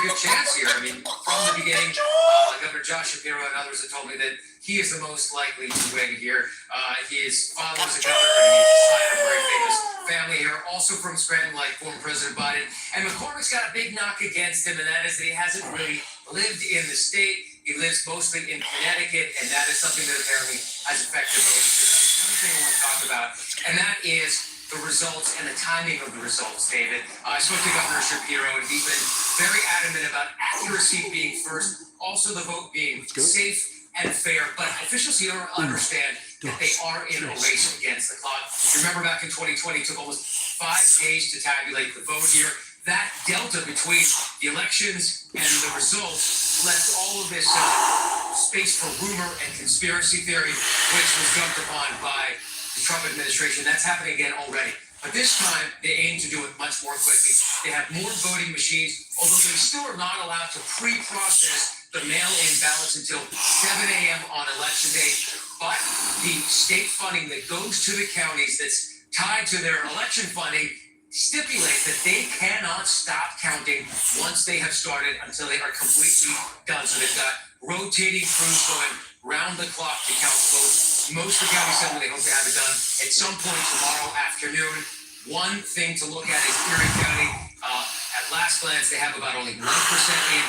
good chance here. I mean, from the beginning, Governor Josh Shapiro and others have told me that he is the most likely to win here. His father's a governor, and he's a side of a very famous family here, also from Scranton, like former President Biden. And McCormick's got a big knock against him, and that is that he hasn't really lived in the state. He lives mostly in Connecticut, and that is something that apparently has affected voters. There's another thing I want to talk about, and that is the results and the timing of the results, David. I spoke to Governor Shapiro, and he's been very adamant about accuracy being first, also the vote being safe and fair. But officials here understand that they are in a race against the clock. Remember back in 2020, it took almost 5 days to tabulate the vote here. That delta between the elections and the results left all of this space for rumor and conspiracy theory, which was jumped upon by the Trump administration. That's happening again already. But this time, they aim to do it much more quickly. They have more voting machines, although they still are not allowed to pre-process the mail-in ballots until 7 a.m. on election day. But the state funding that goes to the counties that's tied to their election funding stipulate that they cannot stop counting once they have started until they are completely done. So they've got rotating crews going round the clock to count votes. Most of the counties tell me they hope to have it done at some point tomorrow afternoon. One thing to look at is Erie County. At last glance, they have about only 1% in.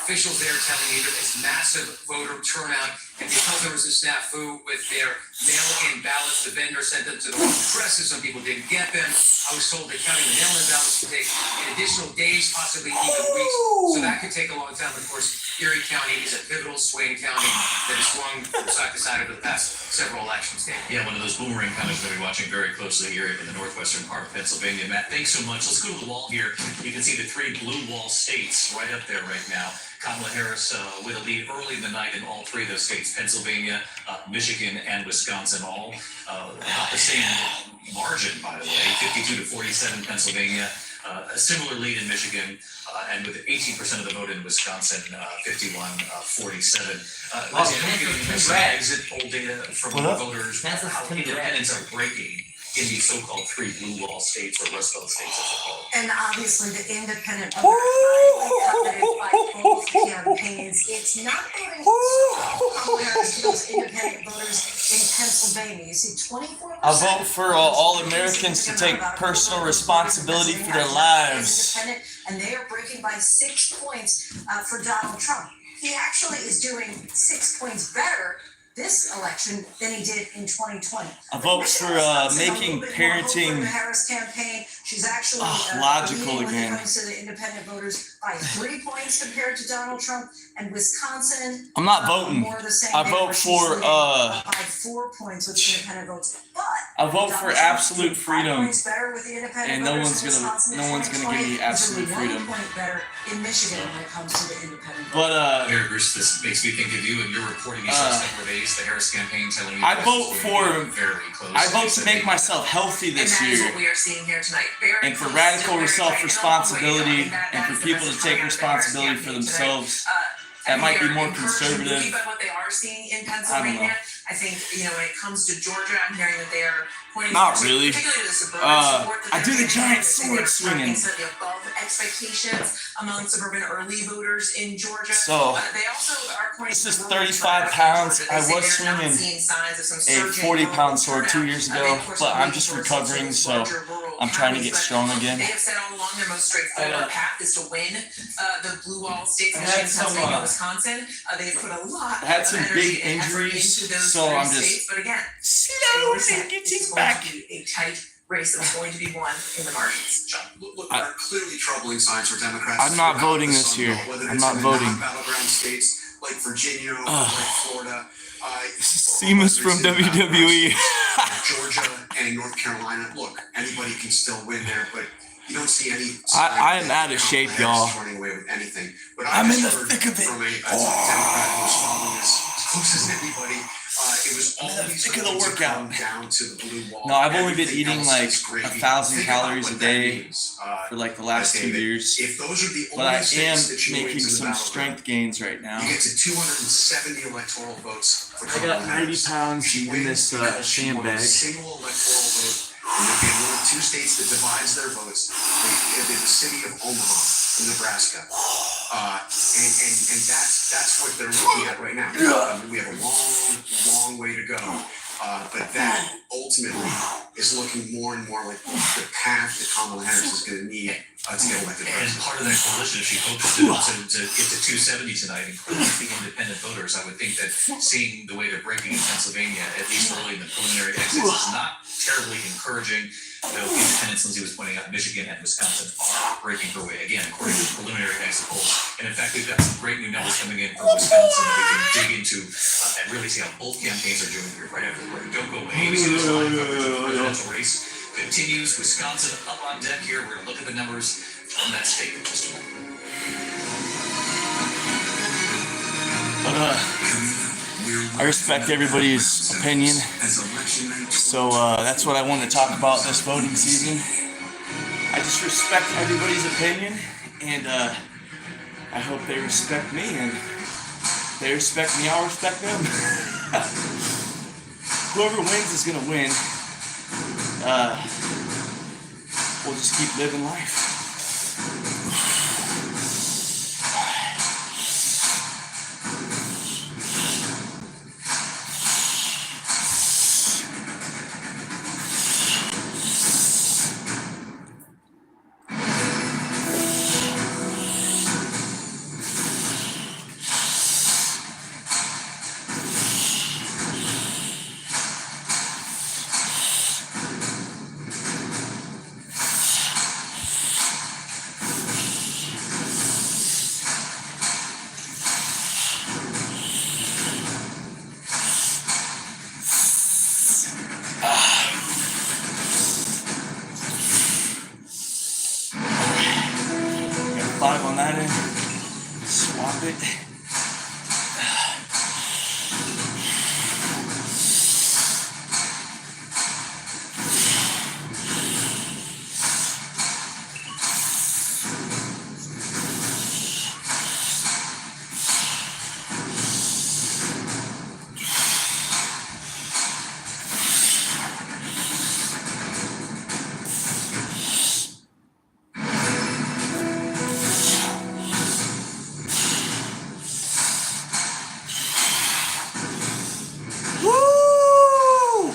Officials there telling me that it's massive voter turnout, and because there was a snafu with their mail-in ballots, the vendor sent them to the wrong addresses. Some people didn't get them. I was told that counting the mail-in ballots would take an additional days, possibly even weeks. So that could take a long time. Of course, Erie County is a pivotal swing county that has swung from side to side over the past several elections. Yeah, one of those boomerang counties that we're watching very closely here in the northwestern part of Pennsylvania. Matt, thanks so much. Let's go to the wall here. You can see the 3 blue wall states right up there right now. Kamala Harris with a lead early in the night in all 3 of those states, Pennsylvania, Michigan, and Wisconsin, all about the same margin, by the way, 52-47 Pennsylvania, a similar lead in Michigan, and with 18% of the vote in Wisconsin, 51-47. Exit poll data from voters, how independents are breaking in these so-called 3 blue wall states or Rust Belt states as a whole. And obviously the independent voters are coveted by both campaigns. It's not voting Kamala Harris to those independent voters in Pennsylvania. You see 24%. I vote for all Americans to take personal responsibility for their lives. And they are breaking by 6 points for Donald Trump. He actually is doing 6 points better this election than he did in 2020. I vote for making parenting the Harris campaign. She's actually logical when again. it comes to the independent voters by 3 points compared to Donald Trump. And Wisconsin, I'm not voting. More of the same I vote for by 4 points with the independent votes. But I vote for absolute freedom. Better with the independent And no one's gonna give me absolute freedom. 1 point better in Michigan when it comes to the independent vote. But Mayor Bruce, this makes me think of you and your reporting these last couple of days, the Harris campaign telling you I vote to make myself myself healthy this and that is year. what we are seeing here tonight. Very And for close, radical still very tight. self-responsibility And and for that's the people to message take coming out of the Harris responsibility for campaign themselves. tonight. That might be they're more encouraged and conservative. believe by what they are seeing in I don't Pennsylvania. know. I think, when it comes to Georgia, I'm hearing that they are pointing Not to really. particularly the suburban support that I they're do the getting, giant that sword they're swinging. slightly above expectations among suburban early voters in Georgia. So, they also are pointing this is to rural 35 turnout in pounds. Georgia. They I say was they're not swinging seeing signs of some a surging 40-pound rural sword 2 turnout. years They, ago, of course, but are I'm just leaning towards some of recovering, these so larger rural I'm trying to counties, get but strong again. They have said all along their most straightforward path is to win the blue wall states, I Michigan, had some, Pennsylvania, Wisconsin. They've put a lot I had some of energy big and effort injuries, into those so three I'm just states. But again, slowly this getting is going back. to be a tight race that's going to be won in the margins. Look, there are clearly troubling signs for Democrats. I'm not throughout voting the this Sun year. Belt, whether I'm it's not in the voting. non-battleground states like Virginia, like Florida. Seamus from WWE. Georgia and North Carolina. Look, anybody can still win there, but you don't see any. I am out of shape, y'all. Running away with anything. But I'm in the heard thick of it. From a Democrat who was following this as close as anybody. It was all these thick of the workout. down to the blue wall. No, I've only been Everything eating else like is gravy. 1,000 Think about calories a what that day means, for like the last 2 David. years. If those are the But I only states am that you win making to the some battleground, strength gains right now. you get to 270 electoral votes for I got Kamala 90 Harris. pounds She in wins this because she won a sandbag. single electoral vote. And if you one of 2 states that divides their votes, the city of Omaha in Nebraska. And that's what they're looking at right now. We have a long way to go. But that ultimately is looking more and more like the path that Kamala Harris is going to need to get elected And president. part of that coalition, if she hopes to get to 270 tonight, including the independent voters, I would think that seeing the way they're breaking in Pennsylvania, at least early in the preliminary exits, is not terribly encouraging. Though independents, Lindsay was pointing out, Michigan and Wisconsin are breaking her way, again, according to the preliminary exit polls. And in fact, we've got some great new numbers coming in from Wisconsin that we can dig into and really see how both campaigns are doing here right after the break. Don't go away. ABC News Live coverage of the presidential race continues. Wisconsin up on deck here. We're going to look at the numbers from that state in just a moment. I respect everybody's opinion, so that's what I want to talk about this voting season. I just respect everybody's opinion, and I hope they respect me, and they respect me, I'll respect them. Whoever wins is gonna win. We'll just keep living life. Got 5 on that end. Swap it. Woo!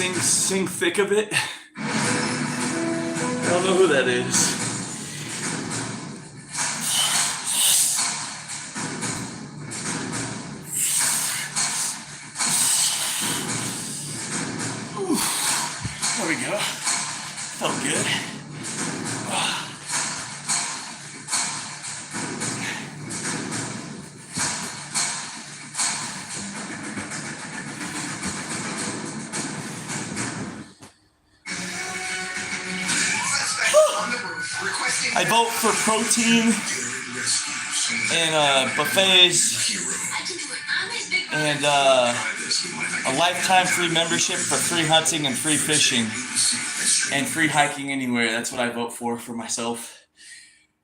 Sing thick of it. I don't know who that is. There we go. Felt good. I vote for protein and buffets and a lifetime free membership for free hunting and free fishing and free hiking anywhere. That's what I vote for myself.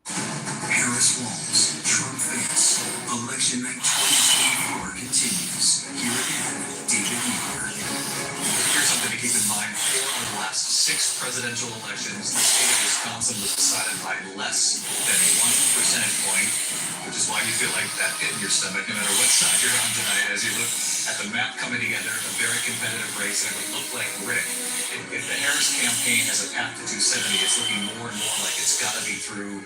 Harris Walls, Trump face. Election night 2024 continues. Here again, David Yeehaww. Here's something to keep in mind. 4 of the last 6 presidential elections, the state of Wisconsin was decided by less than 1 percentage point, which is why you feel like that pit in your stomach, no matter what side you're on tonight, as you look at the map coming together, a very competitive race, and it would look like, Rick, if the Harris campaign has a path to 270, it's looking more and more like it's got to be through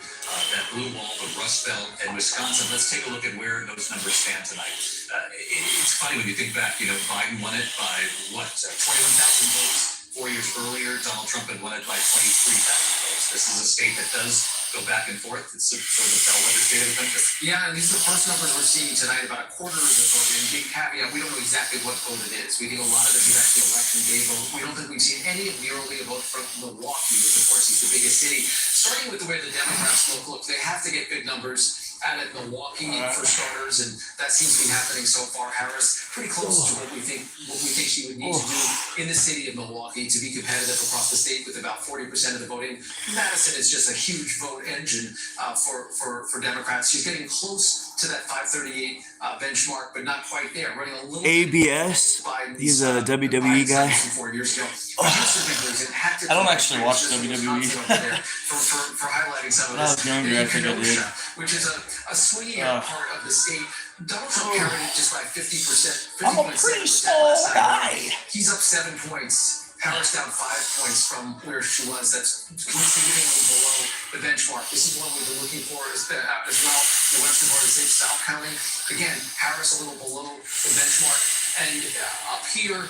that blue wall, the Rust Belt, and Wisconsin. Let's take a look at where those numbers stand tonight. It's funny when you think back, Biden won it by, 21,000 votes? 4 years earlier, Donald Trump had won it by 23,000 votes. This is a state that does go back and forth. It's sort of the bellwether state of the country. Yeah, and these are the first numbers we're seeing tonight, about a quarter of the vote. And big caveat, we don't know exactly what vote it is. We think a lot of this is actually election day vote. We don't think we've seen any nearly a vote from Milwaukee, which of course is the biggest city. Starting with the way the Democrats look, they have to get big numbers out at Milwaukee for starters, and that seems to be happening so far. Harris pretty close to what we think she would need to do in the city of Milwaukee to be competitive across the state with about 40% of the voting. Madison is just a huge vote engine for Democrats. She's getting close to that 538 benchmark, but not quite there. Running a little ABS. He's a WWE guy. 4 years ago. I don't actually watch WWE. for highlighting some of When I this. was younger, I think I did. Which is a swingier part of the state. Donald Trump carried it just by 50%. I'm a pretty small guy. He's up 7 points. Harris down 5 points from where she was. That's significantly below the benchmark. This is one we've been looking for as well. The western part of the state, South County. Again, Harris a little below the benchmark. And up here,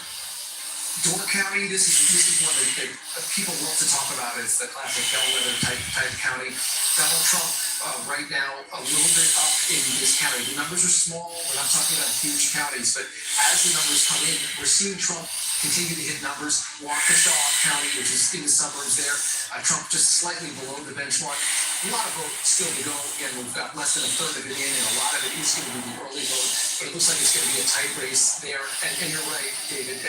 Door County, this is one that people love to talk about. It's the classic bellwether type county. Donald Trump right now a little bit up in this county. The numbers are small. We're not talking about huge counties, but as the numbers come in, we're seeing Trump continue to hit numbers. Waukesha County, which is in the suburbs there, Trump just slightly below the benchmark. A lot of votes still to go. Again, we've got less than a third of it in, and a lot of it is going to be the early vote. But it looks like it's going to be a tight race there. And you're right, David,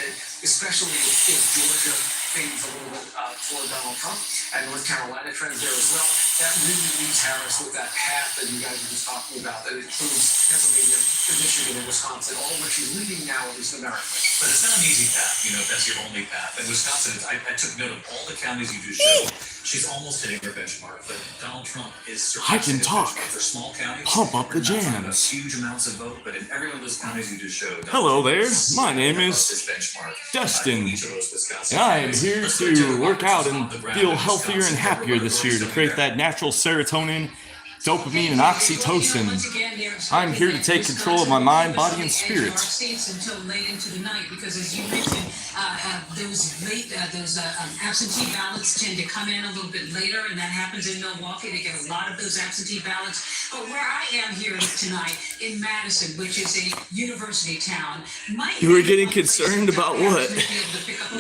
especially if Georgia fades a little bit toward Donald Trump, and North Carolina trends there as well. That really leaves Harris with that path that you guys were just talking about, that includes Pennsylvania, Michigan, and Wisconsin, all of which she's leading now, at least numerically. But it's not an easy path, if that's your only path. In Wisconsin, I took note of all the counties you just showed. She's almost hitting her benchmark, but Donald Trump is surpassing I can talk. For small counties. Pump up the we're not talking about jams. huge amounts of vote, but in every one of those counties you just showed. Hello there. My name above is this benchmark, Dustin. each of those Wisconsin And I am counties. here Let's go to to work out and the ground feel in healthier and Wisconsin. happier this year to create that natural serotonin, dopamine, and oxytocin. I'm here to take control of my mind, body, and spirit. Until late into the night, because as you mentioned, those absentee ballots tend to come in a little bit later, and that happens in Milwaukee. They get a lot of those absentee ballots. But where I am here tonight in Madison, which is a university town, You were getting concerned about what?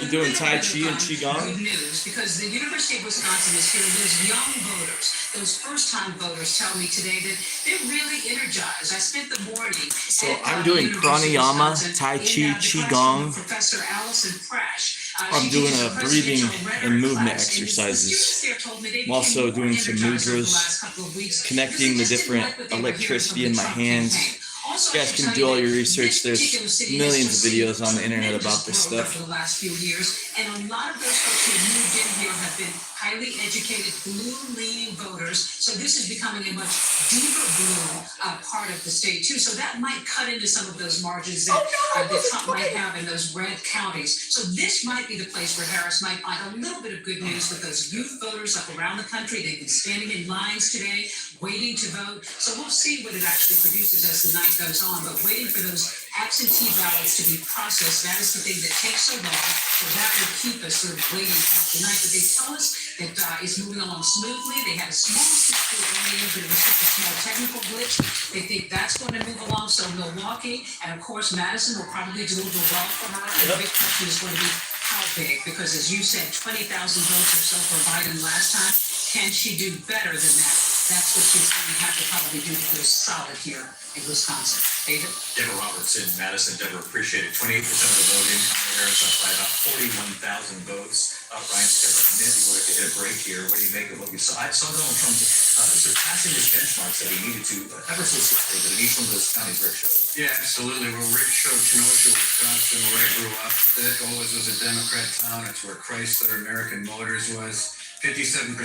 You doing Tai Chi and Qigong? Good news, because the University of Wisconsin is here. There's young voters, those first-time voters, tell me today that they're really energized. I spent the morning. So at, I'm doing University of pranayama, Wisconsin Tai in, Chi, the Qigong. classroom of Professor Allison Prash. I'm She doing teaches a a breathing presidential and movement rhetoric class, and the exercises. students there told me they've I'm also been more doing some energized over the mudras, last couple of weeks. connecting the This is just different like what they were hearing electricity from in the my Trump hands. campaign. Also, You I guys should can tell do all you your that research. this There's particular city has millions of just seen videos on the internet tremendous about this growth stuff. over the last few years, and a lot of those folks who have moved in here have been highly educated, blue-leaning voters. So this is becoming a much deeper blue part of the state too. So that might cut into some of those margins that, that Trump might have in those red counties. So this might be the place where Harris might find a little bit of good news with those youth voters up around the country. They've been standing in lines today, waiting to vote. So we'll see what it actually produces as the night goes on. But waiting for those absentee ballots to be processed, that is the thing that takes so long. So that will keep us sort of waiting throughout the night. But they tell us that it's moving along smoothly. They had a small snafu earlier, but it was just a small technical glitch. They think that's going to move along. So Milwaukee and of course Madison will probably deliver well for her. And the big question is going to be how big, because as you said, 20,000 votes or so for Biden last time. Can she do better than that? That's what she's going to have to probably do to go solid here in Wisconsin. David? Deborah Roberts in Madison. Deborah, appreciate it. 28% of the voting. Kamala Harris up by about 41,000 votes. Ryan, just got a minute. We wanted to hit a break here. What do you make of what you saw? I saw Donald Trump surpassing his benchmarks that he needed to ever so slightly, but in each one of those counties Rick showed. Yeah, absolutely. Well, Rick showed Kenosha, Wisconsin, where I grew up. That always was a Democrat town. It's where Chrysler American Motors was. 57%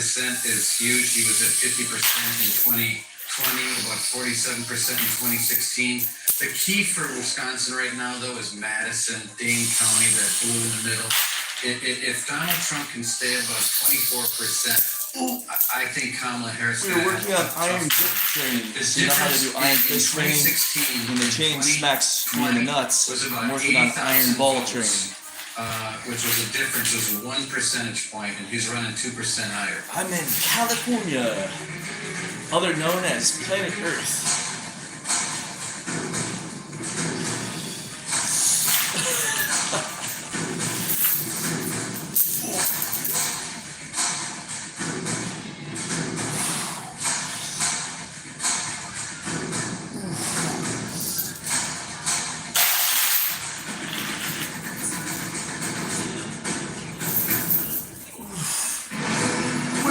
is huge. He was at 50% in 2020, about 47% in 2016. The key for Wisconsin right now, though, is Madison, Dane County, that blue in the middle. If Donald Trump can stay above 24%, I think Kamala Harris. We were working on iron grip training. You know how to do iron fist training? When the chain smacks me in the nuts, I'm working on iron ball training. Which was a difference, was 1 percentage point, and he's running 2% higher. I'm in California, other known as planet Earth.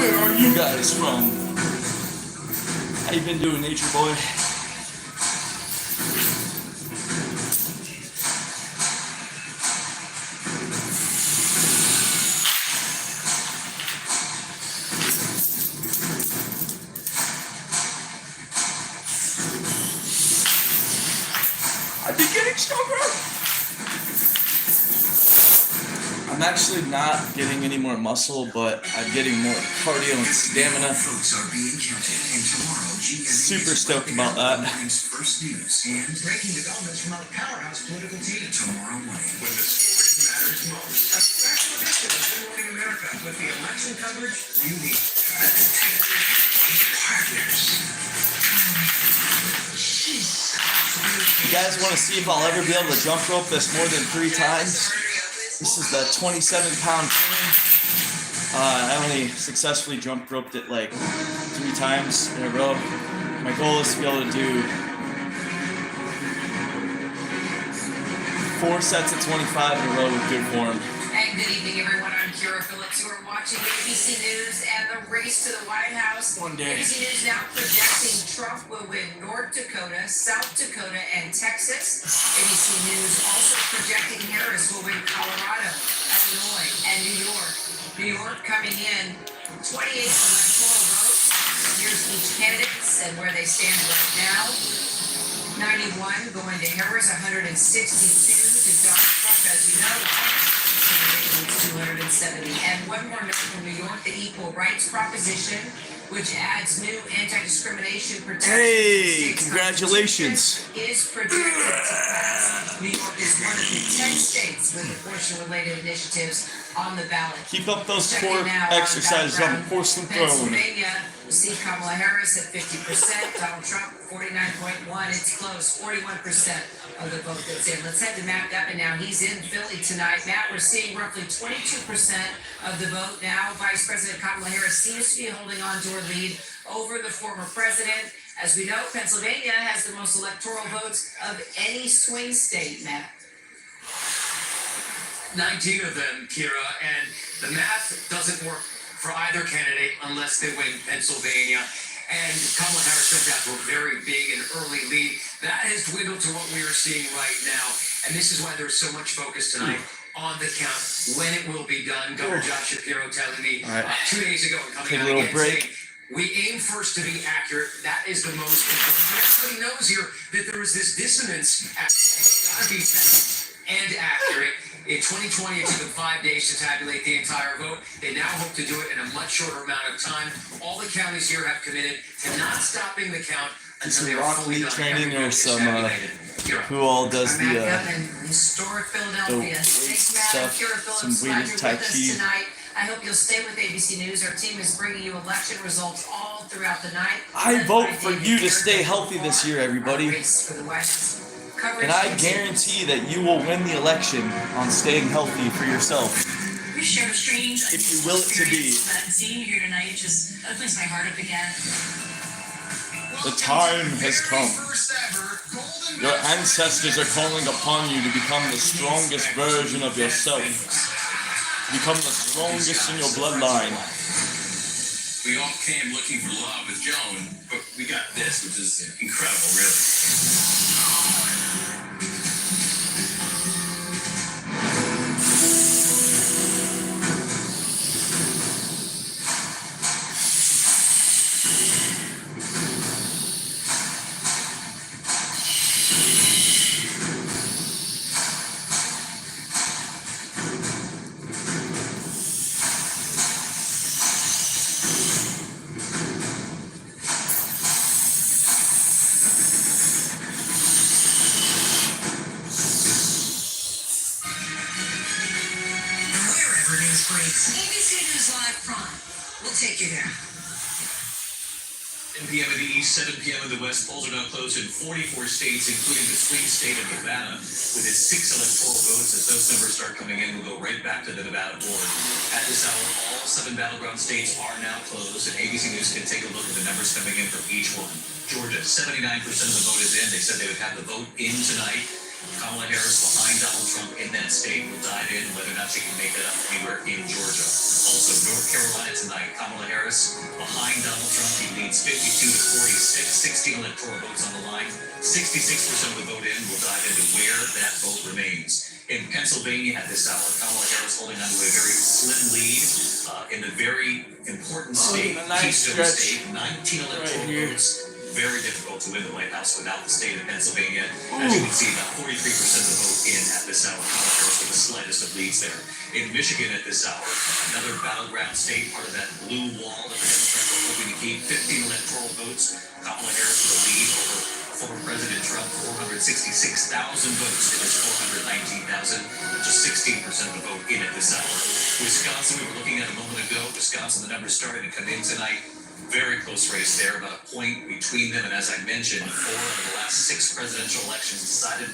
Where are you guys from? How you been doing, Nature Boy? I've been getting stronger. I'm actually not getting any more muscle, but I'm getting more cardio and stamina. Super stoked about that. First news and breaking developments from our powerhouse political team tomorrow morning. When the story matters most. A special edition of Good Morning America with the election coverage you need. Partners. You guys want to see if I'll ever be able to jump rope this more than 3 times? This is the 27-pound clean. I only successfully jump roped it like 3 times in a row. My goal is to be able to do 4 sets of 25 in a row with good form. And good evening, everyone. I'm Kira Phillips. You are watching ABC News and the race to the White House. One day. ABC News now projecting Trump will win North Dakota, South Dakota, and Texas. ABC News also projecting Harris will win Colorado, Illinois, and New York. New York coming in 28 electoral votes. Here's each candidates and where they stand right now. 91 going to Harris, 162 to Donald Trump, as you know. 270. And one more note from New York, the Equal Rights Proposition, which adds new anti-discrimination protections. Hey, congratulations. Is projected to pass. New York is one of the 10 states with abortion-related initiatives on the ballot. Keep up those Checking core now on exercises on the background. porcelain throne. Pennsylvania, we see Kamala Harris at 50%, Donald Trump 49.1%. It's close, 41% of the vote that's in. Let's head to Matt Gutman now. He's in Philly tonight. Matt, we're seeing roughly 22% of the vote now. Vice President Kamala Harris seems to be holding on to her lead over the former president. As we know, Pennsylvania has the most electoral votes of any swing state, Matt. 19 of them, Kira, and the math doesn't work for either candidate unless they win Pennsylvania. And Kamala Harris jumped out to a very big and early lead. That has dwindled to what we are seeing right now. And this is why there's so much focus tonight on the count, when it will be done. Governor Josh Shapiro telling me 2 days ago and coming out again saying, we aim first to be accurate. That is the most important. But everybody knows here that there is this dissonance. It's got to be fast and accurate. In 2020, it took them 5 days to tabulate the entire vote. They now hope to do it in a much shorter amount of time. All the counties here have committed to not stopping the count until they are fully done. Training or some who all does the historic Philadelphia. weight stuff, some weighted Tai Chi. Tonight. I hope you'll stay with ABC News. Our team is bringing you election results all throughout the night. I vote for you to stay healthy this year, everybody. And I guarantee that you will win the election on staying healthy for yourself. We shared a strange, if you will it to be. But seeing you here tonight just opens my heart up again. The time has come. Your ancestors are calling upon you to become the strongest version of yourself. Become the strongest in your bloodline. We all came looking for love with Joan, but we got this, which is incredible, really. ABC News Live Prime. We'll take you there. 10 p.m. in the east, 7 p.m. in the west. Polls are now closed in 44 states, including the swing state of Nevada, with its 6 electoral votes. As those numbers start coming in, we'll go right back to the Nevada board. At this hour, all 7 battleground states are now closed, and ABC News can take a look at the numbers coming in from each one. Georgia, 79% of the vote is in. They said they would have the vote in tonight. Kamala Harris behind Donald Trump in that state. We'll dive in whether or not she can make it up anywhere in Georgia. Also So North Carolina tonight, Kamala Harris behind Donald Trump. He leads 52 to 46, 16 electoral votes on the line. 66% of the vote in. We'll dive into where that vote remains. In Pennsylvania at this hour, Kamala Harris holding on to a very slim lead in the very important state, Keystone State, 19 electoral votes. Very difficult to win the White House without the state of Pennsylvania. As you can see, about 43% of the vote in at this hour. Kamala Harris with the slightest of leads there. In Michigan at this hour, another battleground state, part of that blue wall that the Democrats are hoping to keep. 15 electoral votes. Kamala Harris with a lead over former President Trump, 466,000 votes to his 419,000, just 16% of the vote in at this hour. Wisconsin, we were looking at a moment ago. Wisconsin, the numbers started to come in tonight. Very close race there, about a point between them. And as I mentioned, 4 of the last 6 presidential elections decided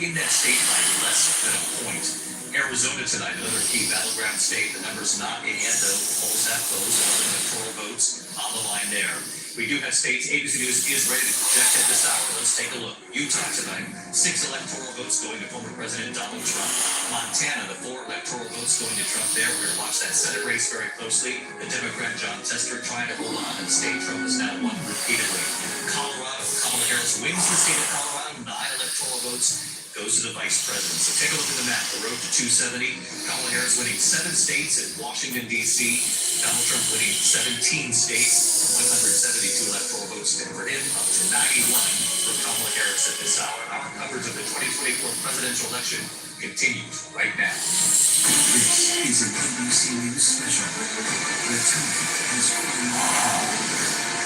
in that state by less than a point. Arizona tonight, another key battleground state. The number's not in yet, though. Polls have closed. All the electoral votes on the line there. We do have states. ABC News is ready to project at this hour. Let's take a look. Utah tonight, 6 electoral votes going to former President Donald Trump. Montana, the 4 electoral votes going to Trump there. We're going to watch that Senate race very closely. The Democrat John Tester trying to hold on, and state Trump has now won repeatedly. Colorado, Kamala Harris wins the state of Colorado. 9 electoral votes. Goes to the vice president. So take a look at the map. The road to 270. Kamala Harris winning 7 states in Washington, D.C. Donald Trump winning 17 states. 172 electoral votes for him, up to 91 for Kamala Harris at this hour. Our coverage of the 2024 presidential election continues right now. This is an ABC News special. The time has finally come.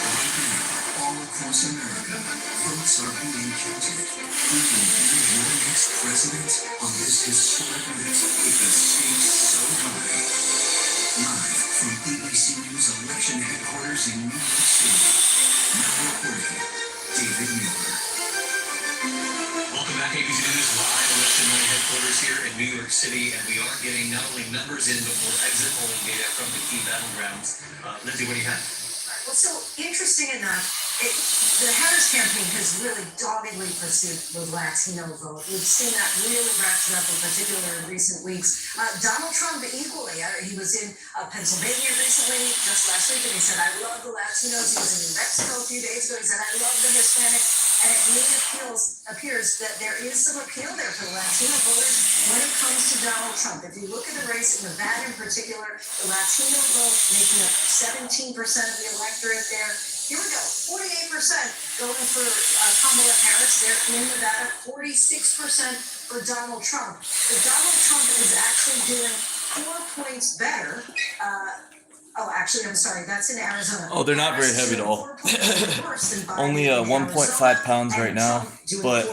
Right now, all across America, votes are being counted. Who will be your next president on this historic night with the stakes so high? Live from ABC News election headquarters in New York City. Now reporting, David Mueller. Welcome back, ABC News live election night headquarters here in New York City, and we are getting not only numbers in, but more exit polling data from the key battlegrounds. Lindsay, what do you have? Well, so interesting enough, the Harris campaign has really doggedly pursued the Latino vote. We've seen that really ratchet up in particular in recent weeks. Donald Trump equally, he was in Pennsylvania recently, just last week, and he said, I love the Latinos. He was in New Mexico a few days ago. He said, I love the Hispanics. And it really appears that there is some appeal there for the Latino voters when it comes to Donald Trump. If you look at the race in Nevada in particular, the Latino vote making up 17% of the electorate there. Here we go, 48% going for Kamala Harris there in Nevada, 46% for Donald Trump. But Donald Trump is actually doing 4 points better. Actually, I'm sorry, that's in Arizona. Oh, they're not very heavy at all. Only 1.5 pounds right now. But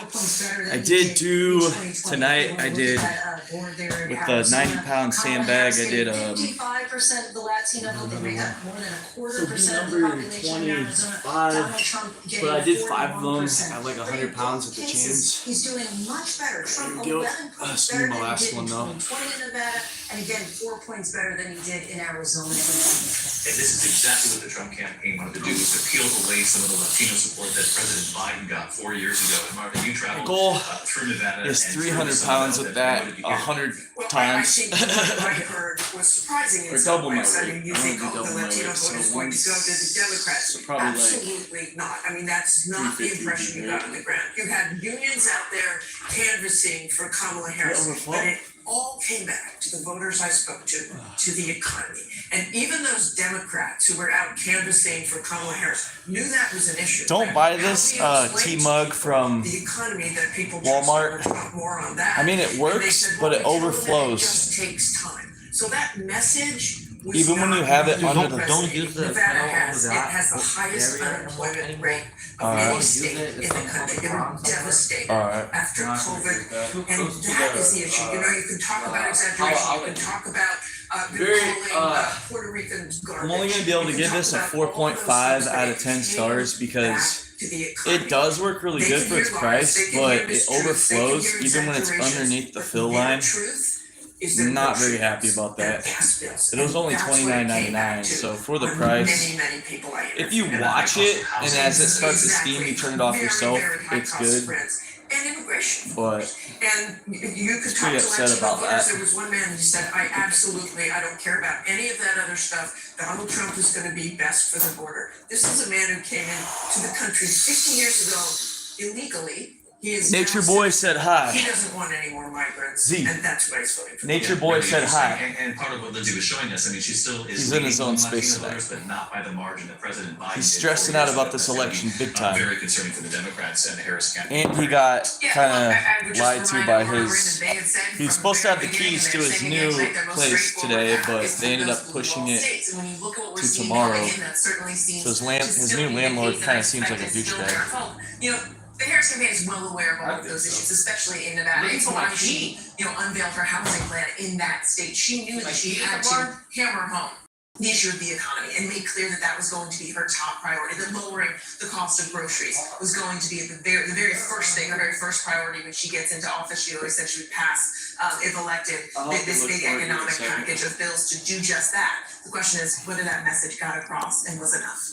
I did do tonight. I did with the 90-pound sandbag. I did 55% of the Latino vote. They make up more than a quarter% of the population in Arizona. Donald Trump getting 41%. But I did 5 of them at like 100 pounds at the chains. He's doing much better. Trump There we go. 11 points That's better my than last he did one, in though. 2020 in Nevada, and again 4 points better than he did in Arizona. And this is exactly what the Trump campaign wanted to do, was to peel away some of the Latino support that President Biden got 4 years ago. And Martha, you traveled goal through Nevada. is and through 300 the pounds Sun with Belt. that What did you hear? 100 Well, times. I think what I heard was surprising in Or some double my ways. I weight. mean, you I think wanna do the double my Latino weight, vote is so going to go to the Democrats. so probably like Absolutely not. I mean, that's not the 350 impression you got on the ground. You had unions out there canvassing for Kamala Harris, overflow. but it all came back to the voters I spoke to the economy. And even those Democrats who were out canvassing for Kamala Harris knew that was an issue. Don't buy How this do you explain tea to mug people from the economy that people Walmart. trust Donald Trump more on that? I mean, it And they works, said, but well, it we told them overflows. It just takes time. So that message was Even when not you have it really under the- resonating. don't use the Nevada federal has, it dot has the highest area unemployment anymore. rate of Alright. any Use state it, in it's the like country. They on were somewhere. devastated Alright. after Not COVID. too And close to that the, is the issue. You know, you can talk about exaggeration, I'll you can get- talk about Very, calling Puerto Ricans garbage. I'm only going to be able to You can give talk this a about all those 4.5 things, out but of 10 it stars came because back to the economy. it does work really They good can for its hear lies, price, they can but hear it mistruths, they can overflows hear even when it's exaggerations, underneath the but fill their line. truth is their Not very grocery happy bills, about their that. gas bills, It was and only that's what it came $29.99, back to so for the on price, many people I if you interviewed. watch it and as it starts to steam, Exactly. you turn it off Very, yourself, very high it's cost good. rents. and immigration. But And you could He's talk pretty to upset Latino about voters. that. There was one man who said, I don't care about any of that other stuff. Donald Trump is going to be best for the border. This is a man who came into the country 50 years ago illegally. He is Nature now Boy said said hi. he doesn't want any more migrants, Z. and that's why he's voting for. Nature Yeah, Boy really said interesting. hi. And part of what Lindsay was showing us, I mean, she still is He's in his own leading space Latino today. voters, but not by the margin that President Biden He's did stressing 4 out years about ago. this That's gonna election be, big time. Very concerning for the Democrats and the Harris campaign. And he got Yeah, kind I of would just lied to remind by everyone his. that they had said He was from supposed to the have the very keys to beginning, his they're new saying their most place straightforward today, path but is to they ended those up blue pushing wall it states. And when you look at what we're to seeing tomorrow. coming in, that certainly seems So his to his still new be the landlord case, and kind I of seems like a suspect it's still douchebag. their fault. You know, the Harris campaign is well aware of all of those issues, especially in Nevada. It's why she, unveiled her housing plan in that state. She knew that she had to hammer home the issue of the economy and made clear that that was going to be her top priority. That lowering the cost of groceries was going to be the very first thing, her very first priority when she gets into office. She always said she would pass, if elected, this big economic package of bills to do just that. The question is whether that message got across and was enough.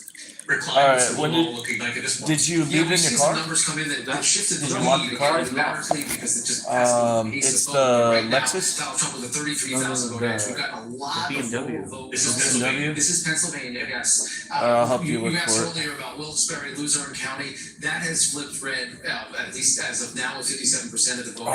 Recline was Alright, the when wall looking like at this point. Did you leave it in we've your seen car? some numbers come in that shifted Did the you lock lead the car? dramatically because it just passed the pace It's of voting. the Right now, Lexus? Donald Trump with a 33,000 vote edge. We've gotten a lot of BMW. vote. This is votes. Pennsylvania. This is Pennsylvania, yes. I'll help you look asked for it. earlier about Wilkes-Barre, Luzerne County. That has flipped red, at least as of now, with 57% of the vote.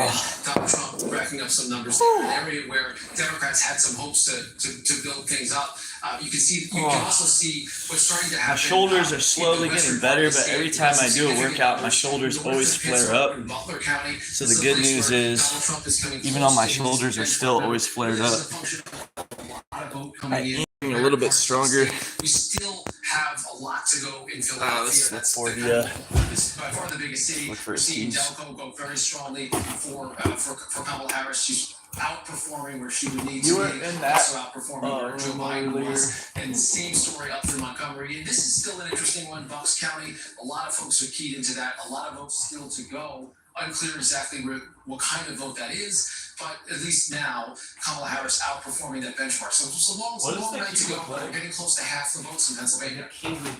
Donald Trump racking up some numbers there, an area where Democrats had some hopes to build things up. You can also see what's starting to happen. My shoulders are in slowly the getting western part better, of the but state. every time I do a Significant workout, my numbers shoulders north always of flare Pittsburgh up. and Butler County. So This the a good place news where is, Donald Trump is coming even close though my to his shoulders are benchmark still number. always flared This is up, a function of a lot of vote I coming in. am a little bit stronger. We still have a lot to go in Philadelphia. Let's look That's for the the, this is by far the biggest city. look for We're his seeing keys. Delco go very strongly for Kamala Harris. She's outperforming where she would need You to were be. in that, Also outperforming where Joe room Biden earlier. was. And same story up through Montgomery. And this is still an interesting one. Bucks County, a lot of folks are keyed into that. A lot of votes still to go. Unclear exactly what kind of vote that is, but at least now Kamala Harris outperforming that benchmark. So it's a long night to go. We're getting close to half the votes in Pennsylvania.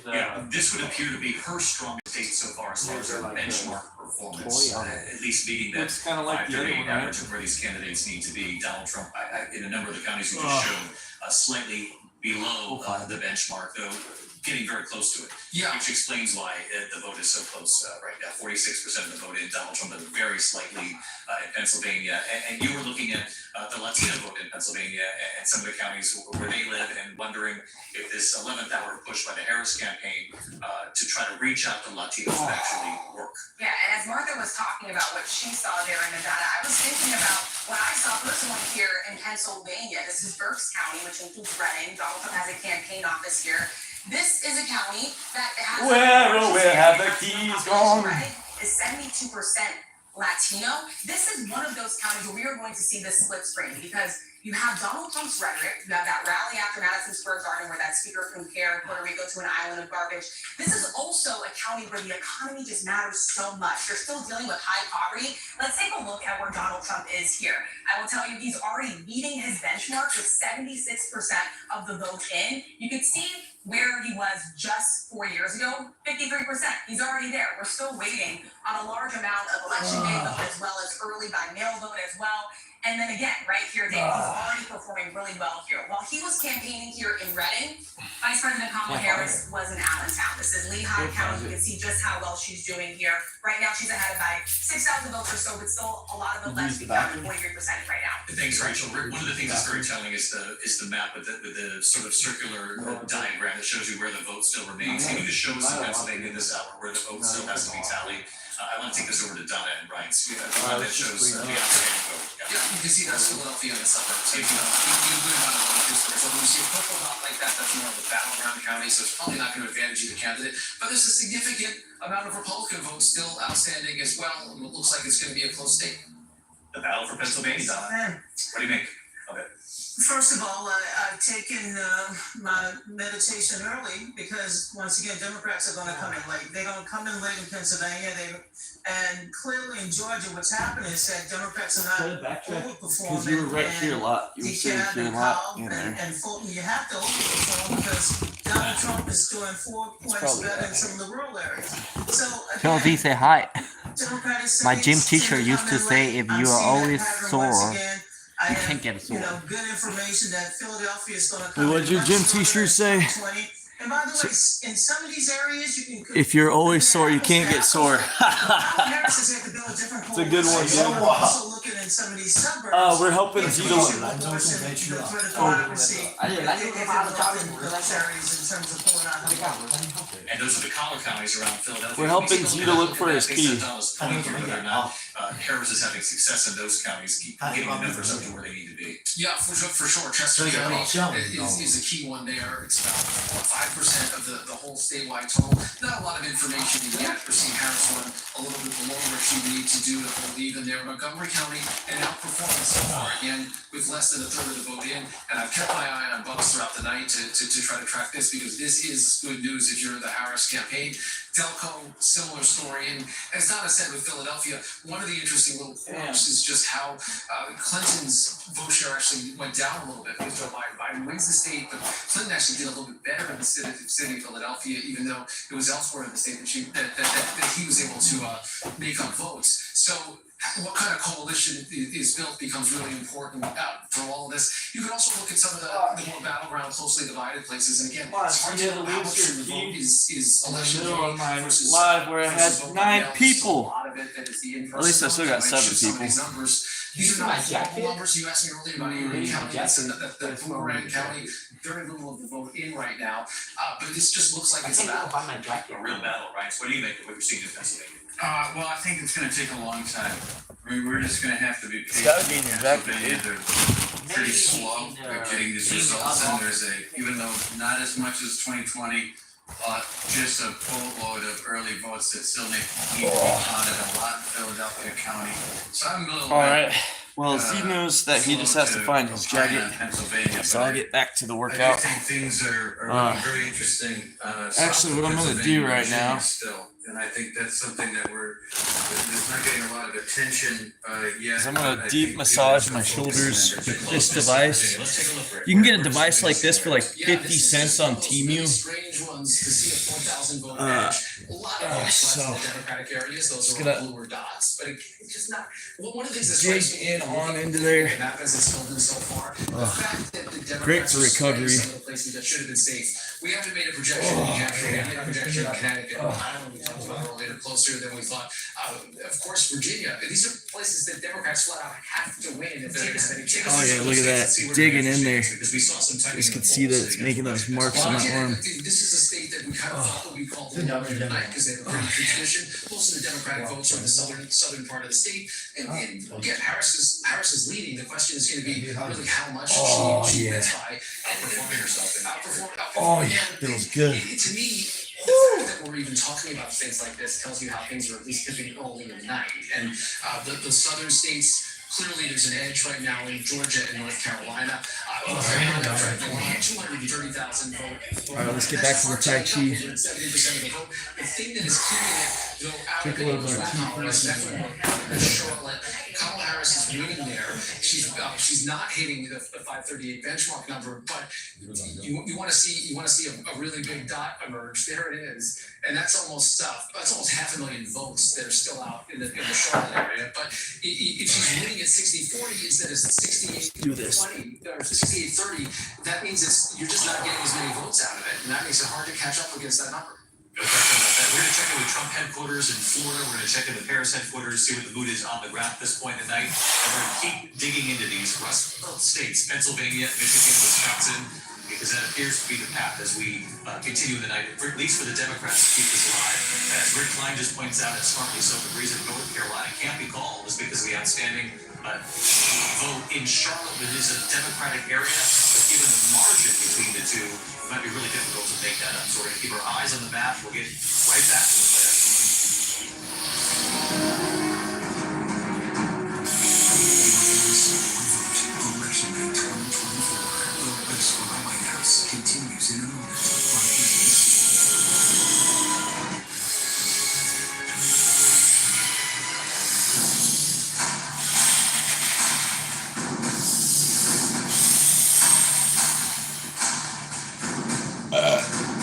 Yeah, this would appear to be her strongest state so far as her benchmark performance, at least meeting that Looks kind of like the other 538 one, right? average of where these candidates need to be. Donald Trump, in a number of the counties we just showed, slightly below the benchmark, though getting very close to it. Yeah. Which explains why the vote is so close right now. 46% of the vote in Donald Trump, and very slightly in Pennsylvania. And you were looking at the Latino vote in Pennsylvania and some of the counties where they live, and wondering if this 11th hour push by the Harris campaign to try to reach out to Latinos would actually work. Yeah, and as Martha was talking about what she saw there in Nevada, I was thinking about what I saw personally here in Pennsylvania. This is Berks County, which includes Reading. Donald Trump has a campaign office here. This is a county that has Where have the keys gone? Reading is 72% Latino. This is one of those counties where we are going to see this split screen, because you have Donald Trump's rhetoric, you have that rally after Madison Square Garden where that speaker compared Puerto Rico to an island of garbage. This is also a county where the economy just matters so much. They're still dealing with high poverty. Let's take a look at where Donald Trump is here. I will tell you, he's already beating his benchmark with 76% of the vote in. You can see where he was just 4 years ago, 53%. He's already there. We're still waiting on a large amount of election day vote, as well as early by mail vote as well. And then again, right here, David, he's already performing really well here. While he was campaigning here in Reading, Vice President Kamala Harris was in Allentown. This is Lehigh County. You can see just how well she's doing here. Right now, she's ahead of by 6,000 votes or so, but still a lot of it left to be counted, 43% right now. Thanks, Rachel. One of the things that's very telling is the map with the sort of circular diagram that shows you where the vote still remains. Can you just show us in Pennsylvania this hour where the vote still has to be tallied? I want to take this over to Donna and Ryan. So the one that shows the outstanding vote. Yeah, you can see that's Philadelphia and the suburbs. You learn how to vote in Pittsburgh. So when you see a purple dot like that, that's more of a battleground county, so it's probably not going to advantage either candidate. But there's a significant amount of Republican votes still outstanding as well, and it looks like it's going to be a close state. The battle for Pennsylvania, Donna. What do you make of it? First of all, I've taken my meditation early because, once again, Democrats are going to come in late. They're going to come in late in Pennsylvania. And clearly in Georgia, what's happening is that Democrats are not overperforming. Because you were right here a lot. You were sitting DeKalb here a and lot. Cobb You know. and Fulton, you have to overperform because Donald Trump is doing 4 points probably better that. in some of the rural areas. So Tell again, V say hi. My gym teacher used to say if you are always sore, you can't get a sore. Good information that Philadelphia is going to Wait, come. what'd your gym t-shirt say? And by the way, in some of these areas, you can. If you're always sore, you can't get sore. It's a good one, dude. Also looking in some of these suburbs. We're helping Zito. And those are the collar counties around Philadelphia. We're helping Zito look for his key. Whether or not Harris is having success in those counties, getting the numbers up to where they need to be. Yeah, for sure. Chester County is a key one there. It's about 5% of the whole statewide total. Not a lot of information yet. We're seeing Harris run a little bit below what she would need to do to hold even there. Montgomery County, an outperformance so far. Again, with less than a third of the vote in. And I've kept my eye on Bucks throughout the night to try to track this because this is good news if you're in the Harris campaign. Delco, similar story. And as Donna said with Philadelphia, one of the interesting little quirks is just how Clinton's vote share actually went down a little bit with Joe Biden. Biden wins the state, but Clinton actually did a little bit better in the city of Philadelphia, even though it was elsewhere in the state that he was able to make up votes. So what kind of coalition is built becomes really important for all of this. You can also look at some of the more battleground, closely divided places, and again, it's hard to know how much of the vote is election day versus live where I had versus vote 9 by mail. There's people. a lot of it that is the in-person At least I still vote got that might 7 shift some of people. these numbers. These are not horrible numbers. You asked me earlier about Erie County. That's that Boomerang County. Very little of the vote in right now. But this just looks like it's a battle. A real battle, right? So what do you make of what you're seeing in Pennsylvania? Well, I think it's gonna take a long time. I mean, we're just gonna have to be patient. gotta be in your jacket, Pennsylvania, they're pretty slow at getting these results, and even though not as much as 2020, just a boatload of early votes that still need to be counted, a lot in Philadelphia County. So I'm a little Alright. Well, Z knows that he just has to find his jacket. Pennsylvania, So I'll get back to the I workout. do think things are looking very interesting. Actually, what I'm gonna do right now. Still, and I think that's something that that's not getting a lot of attention yet. I'm gonna I deep think massage people my are focusing shoulders on it. with this device. Let's take a look. Rick. You can get a device like this for like 50 cents on Temu. Strange ones to see a 4,000 vote edge. A lot of votes so left in the Democratic areas. Those just are gonna all bluer dots, but it's just not. Well, one of the things that dig strikes me in on into there. the map as it's filled in so far. The fact that the Democrats Great for are swaying recovery. some of the places that should have been safe. We haven't made a projection in New Hampshire. We haven't made a projection in Connecticut. Iowa, we talked about earlier, closer than we thought. Of course, Virginia. These are places that Democrats flat out have to win if there is any chance. Oh yeah, look at that. Digging in there. Because we saw some You just can see that it's making those marks on my arm. This is a state that we kind of thought would be called the Democratic tonight because they have a pretty good tradition. Most of the Democratic votes are in the southern part of the state. And again, Harris is leading. The question is going to be really how much she wins by outperforming herself and outperforming. Yeah, feels good. To me, the fact that we're even talking about things like this tells you how things are at least tipping early in the night. And the southern states. Clearly, there's an edge right now in Georgia and North Carolina. 230,000 votes. Alright, let's get back to the Tai Chi. 70% of the vote. The thing that is keeping it, though, out Drink of a it little was bit of tea Charlotte. Kamala Harris is winning there. She's not hitting the 538 benchmark number, but you want to see a really big dot emerge. There it is, and that's almost 500,000 votes that are still out in the Charlotte area. But if she's winning at 60-40 instead of 68-20 or 68-30, that means you're just not getting as many votes out of it, and that makes it hard to catch up against that number. No question about that. We're going to check in with Trump headquarters in Florida. We're going to check in with Harris headquarters, see what the mood is on the ground at this point tonight. And we're going to keep digging into these Rust Belt states, Pennsylvania, Michigan, Wisconsin, because that appears to be the path as we continue the night, at least for the Democrats to keep this alive. As Rick Klein just points out, and smartly so, the reason North Carolina can't be called is because of the outstanding vote in Charlotte. It is a Democratic area, but given the margin between the two, it might be really difficult to make that up. So we're going to keep our eyes on the map. We'll get right back to the player. Election night 2024. The race for the White House continues in a moment on ABC.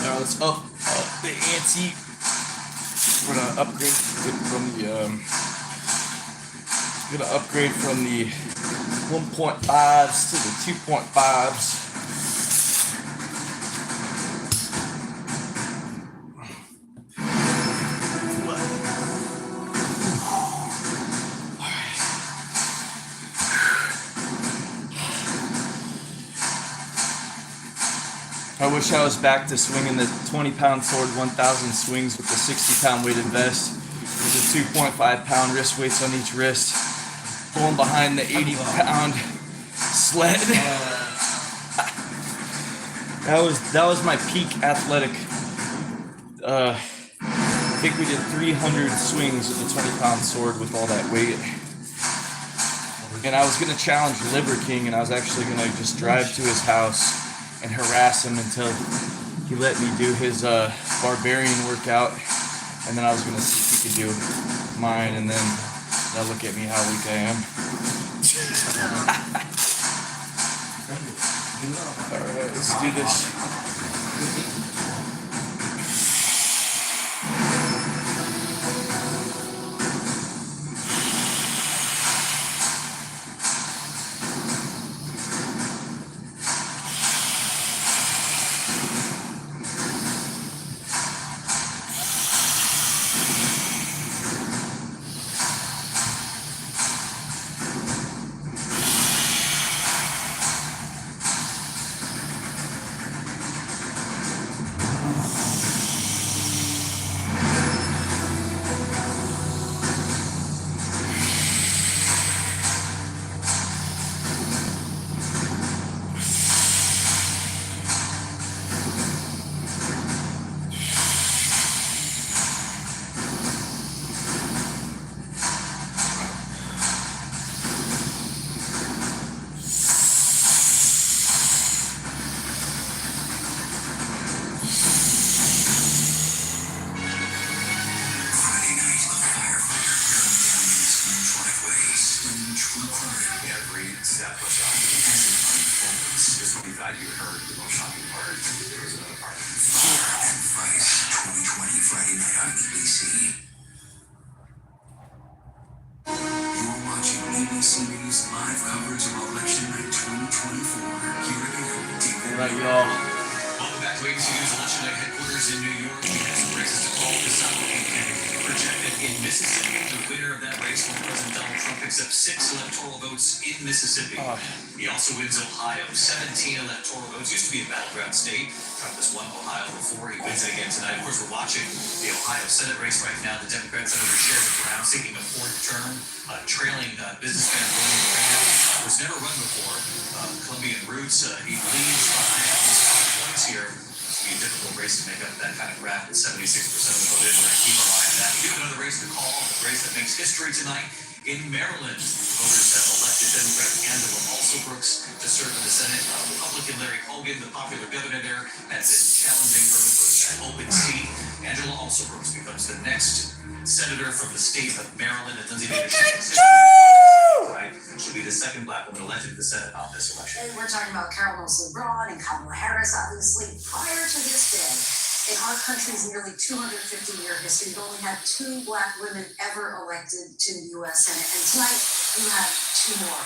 Now let's up the ante. We're gonna upgrade from the 1.5s to the 2.5s. I wish I was back to swinging the 20-pound sword 1,000 swings with the 60-pound weighted vest with the 2.5-pound wrist weights on each wrist, pulling behind the 80-pound sled. That was my peak athletic. I think we did 300 swings with the 20-pound sword with all that weight. And I was gonna challenge Liver King, and I was actually gonna just drive to his house and harass him until he let me do his barbarian workout, and then I was gonna see if he could do mine, and then now look at me how weak I am. Alright, let's do this. Alright, y'all. Welcome back to ABC News Election Night headquarters in New York. We have some races to call this Republican candidate projected in Mississippi. The winner of that race, President Donald Trump, picks up 6 electoral votes in Mississippi. He also wins Ohio, 17 electoral votes. Used to be a battleground state. Trump has won Ohio before. He wins it again tonight. Of course, we're watching the Ohio Senate race right now. The Democrat Senator Sherrod Brown seeking a 4th term, trailing businessman Bernie Sanders, who's never run before. Colombian roots. He leads by almost 5 points here. It's going to be a difficult race to make up that kind of gap with 76% of the vote in. We're going to keep our eye on that. We do have another race to call, the race that makes history tonight. In Maryland, voters have elected Democrat Angela Brooks to serve in the Senate. Republican Larry Hogan, the popular governor there, has been challenging her for that open seat. Angela Brooks becomes the next senator from the state of Maryland, and Lindsay Davis right? She'll be the second black woman elected to the Senate on this election. And we're talking about Carol Mosley-Braun and Kamala Harris, obviously. Prior to this day, in our country's nearly 250-year history, we've only had 2 black women ever elected to the U.S. Senate, and tonight you have 2 more.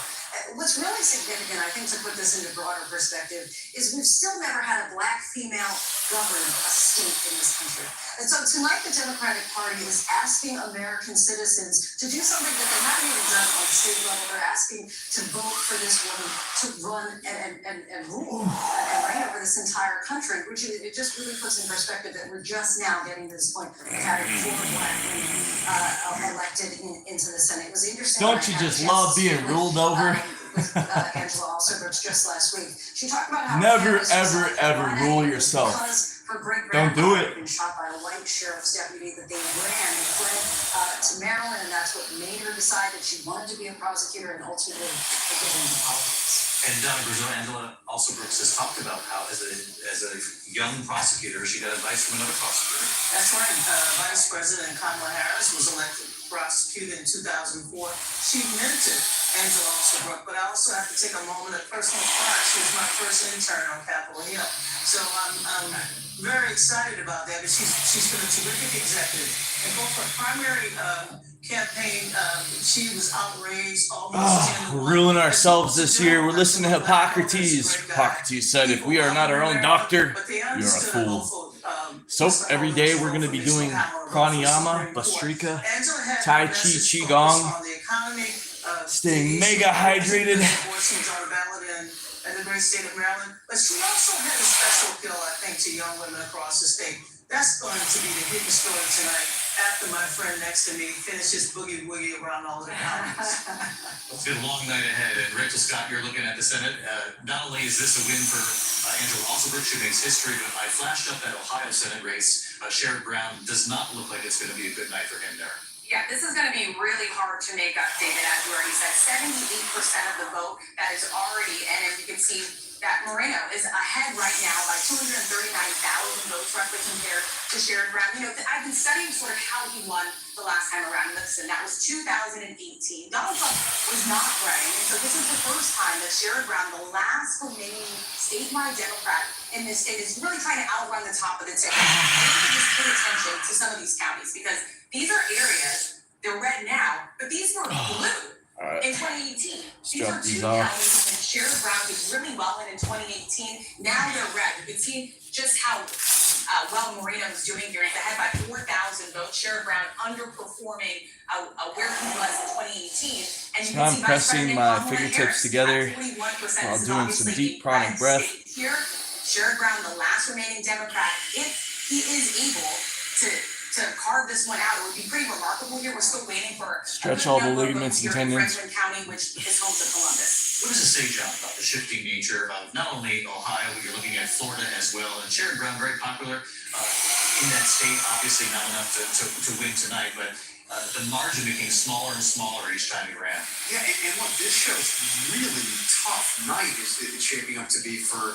What's really significant, I think, to put this into broader perspective, is we've still never had a black female govern a state in this country. And so tonight, the Democratic Party is asking American citizens to do something that they haven't even done on the state level. They're asking to vote for this woman to run and rule and reign over this entire country, which it just really puts in perspective that we're just now getting to this point of having 4 black women elected into the Senate. It was interesting. Don't you just love being ruled over? With Angela Brooks just last week. She talked about how Never, ever rule yourself. Because her Don't do great-grandfather it. had been shot by a white sheriff's deputy, that they fled to Maryland, and that's what made her decide that she wanted to be a prosecutor and ultimately get into politics. And Donna Brazil, Angela Brooks has talked about how, as a young prosecutor, she got advice from another prosecutor. That's right. Vice President Kamala Harris was elected prosecutor in 2004. She mentored Angela Brooks, but I also have to take a moment of personal pride. She was my first intern on Capitol Hill. So I'm very excited about that, but she's been a terrific executive. And both her primary campaign, she was outraged almost 10 to We're 1. ruling ourselves this year. We're listening to Hippocrates. Hippocrates said, if we are not our own doctor, we are a fool. So every day we're going to be doing pranayama, bastrika, tai chi, qigong, staying mega hydrated. In the great state of Maryland, but she also had a special appeal, I think, to young women across the state. That's going to be the hidden story tonight after my friend next to me finishes boogie woogie around all of the counties. It's been a long night ahead, and Rachel Scott, you're looking at the Senate. Not only is this a win for Angela Alsobrich, who makes history, but I flashed up that Ohio Senate race. Sherrod Brown does not look like it's going to be a good night for him there. Yeah, this is going to be really hard to make up, David, as you already said. 78% of the vote that is already in, and you can see that Moreno is ahead right now by 239,000 votes roughly compared to Sherrod Brown. You know, I've been studying sort of how he won the last time around. Listen, that was 2018. Donald Trump was not running, and so this is the first time that Sherrod Brown, the last remaining statewide Democrat in this state, is really trying to outrun the top of the ticket. Maybe just pay attention to some of these counties, because these are areas, they're red now, but these were blue in 2018. These are two counties that Sherrod Brown did really well in 2018. Now they're red. You can see just how well Moreno is doing here. He's ahead by 4,000 votes. Sherrod Brown underperforming where he was in 2018. And you can see I'm pressing my fingertips together while doing some deep pranic breath. Here, Sherrod Brown, the last remaining Democrat, if he is able to carve this one out, it would be pretty remarkable here. We're still waiting for stretch all the ligaments and tendons. Franklin County, which is home to Columbus. What does it say, John, about the shifting nature of not only Ohio, but you're looking at Florida as well? And Sherrod Brown, very popular in that state, obviously not enough to win tonight, but the margin became smaller and smaller each time he ran. Yeah, and what this shows really tough night is it's shaping up to be for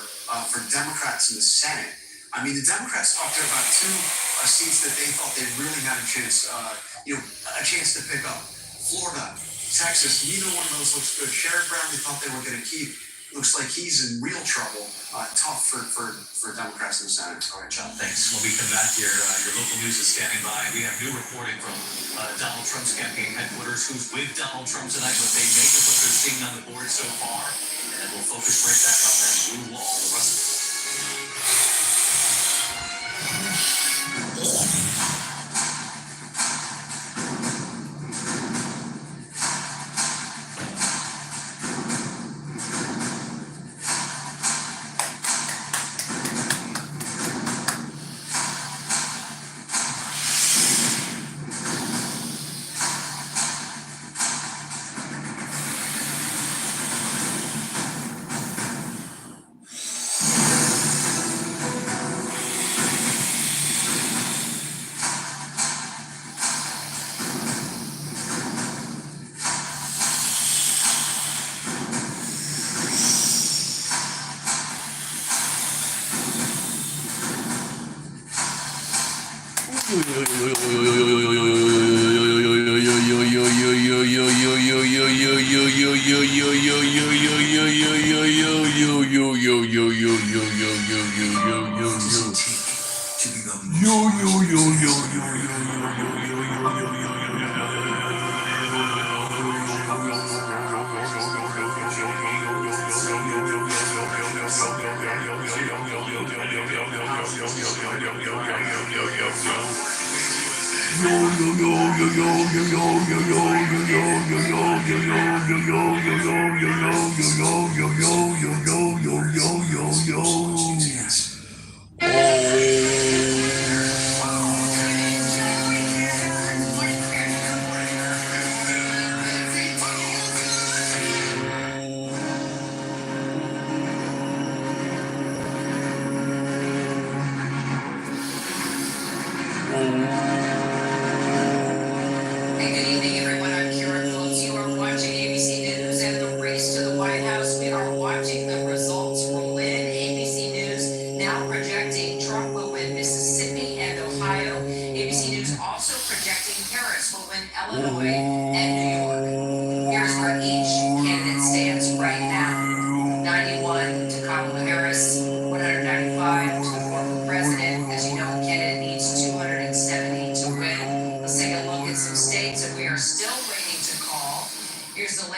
Democrats in the Senate. I mean, the Democrats talked about two seats that they thought they really had a chance, a chance to pick up. Florida, Texas, neither one of those looks good. Sherrod Brown, they thought they were going to keep. Looks like he's in real trouble. Tough for Democrats in the Senate. All right, John, thanks. When we come back here, your local news is standing by. We have new reporting from Donald Trump's campaign headquarters. Who's with Donald Trump tonight? What they make of what they're seeing on the board so far. And then we'll focus right back on that blue wall. The rest of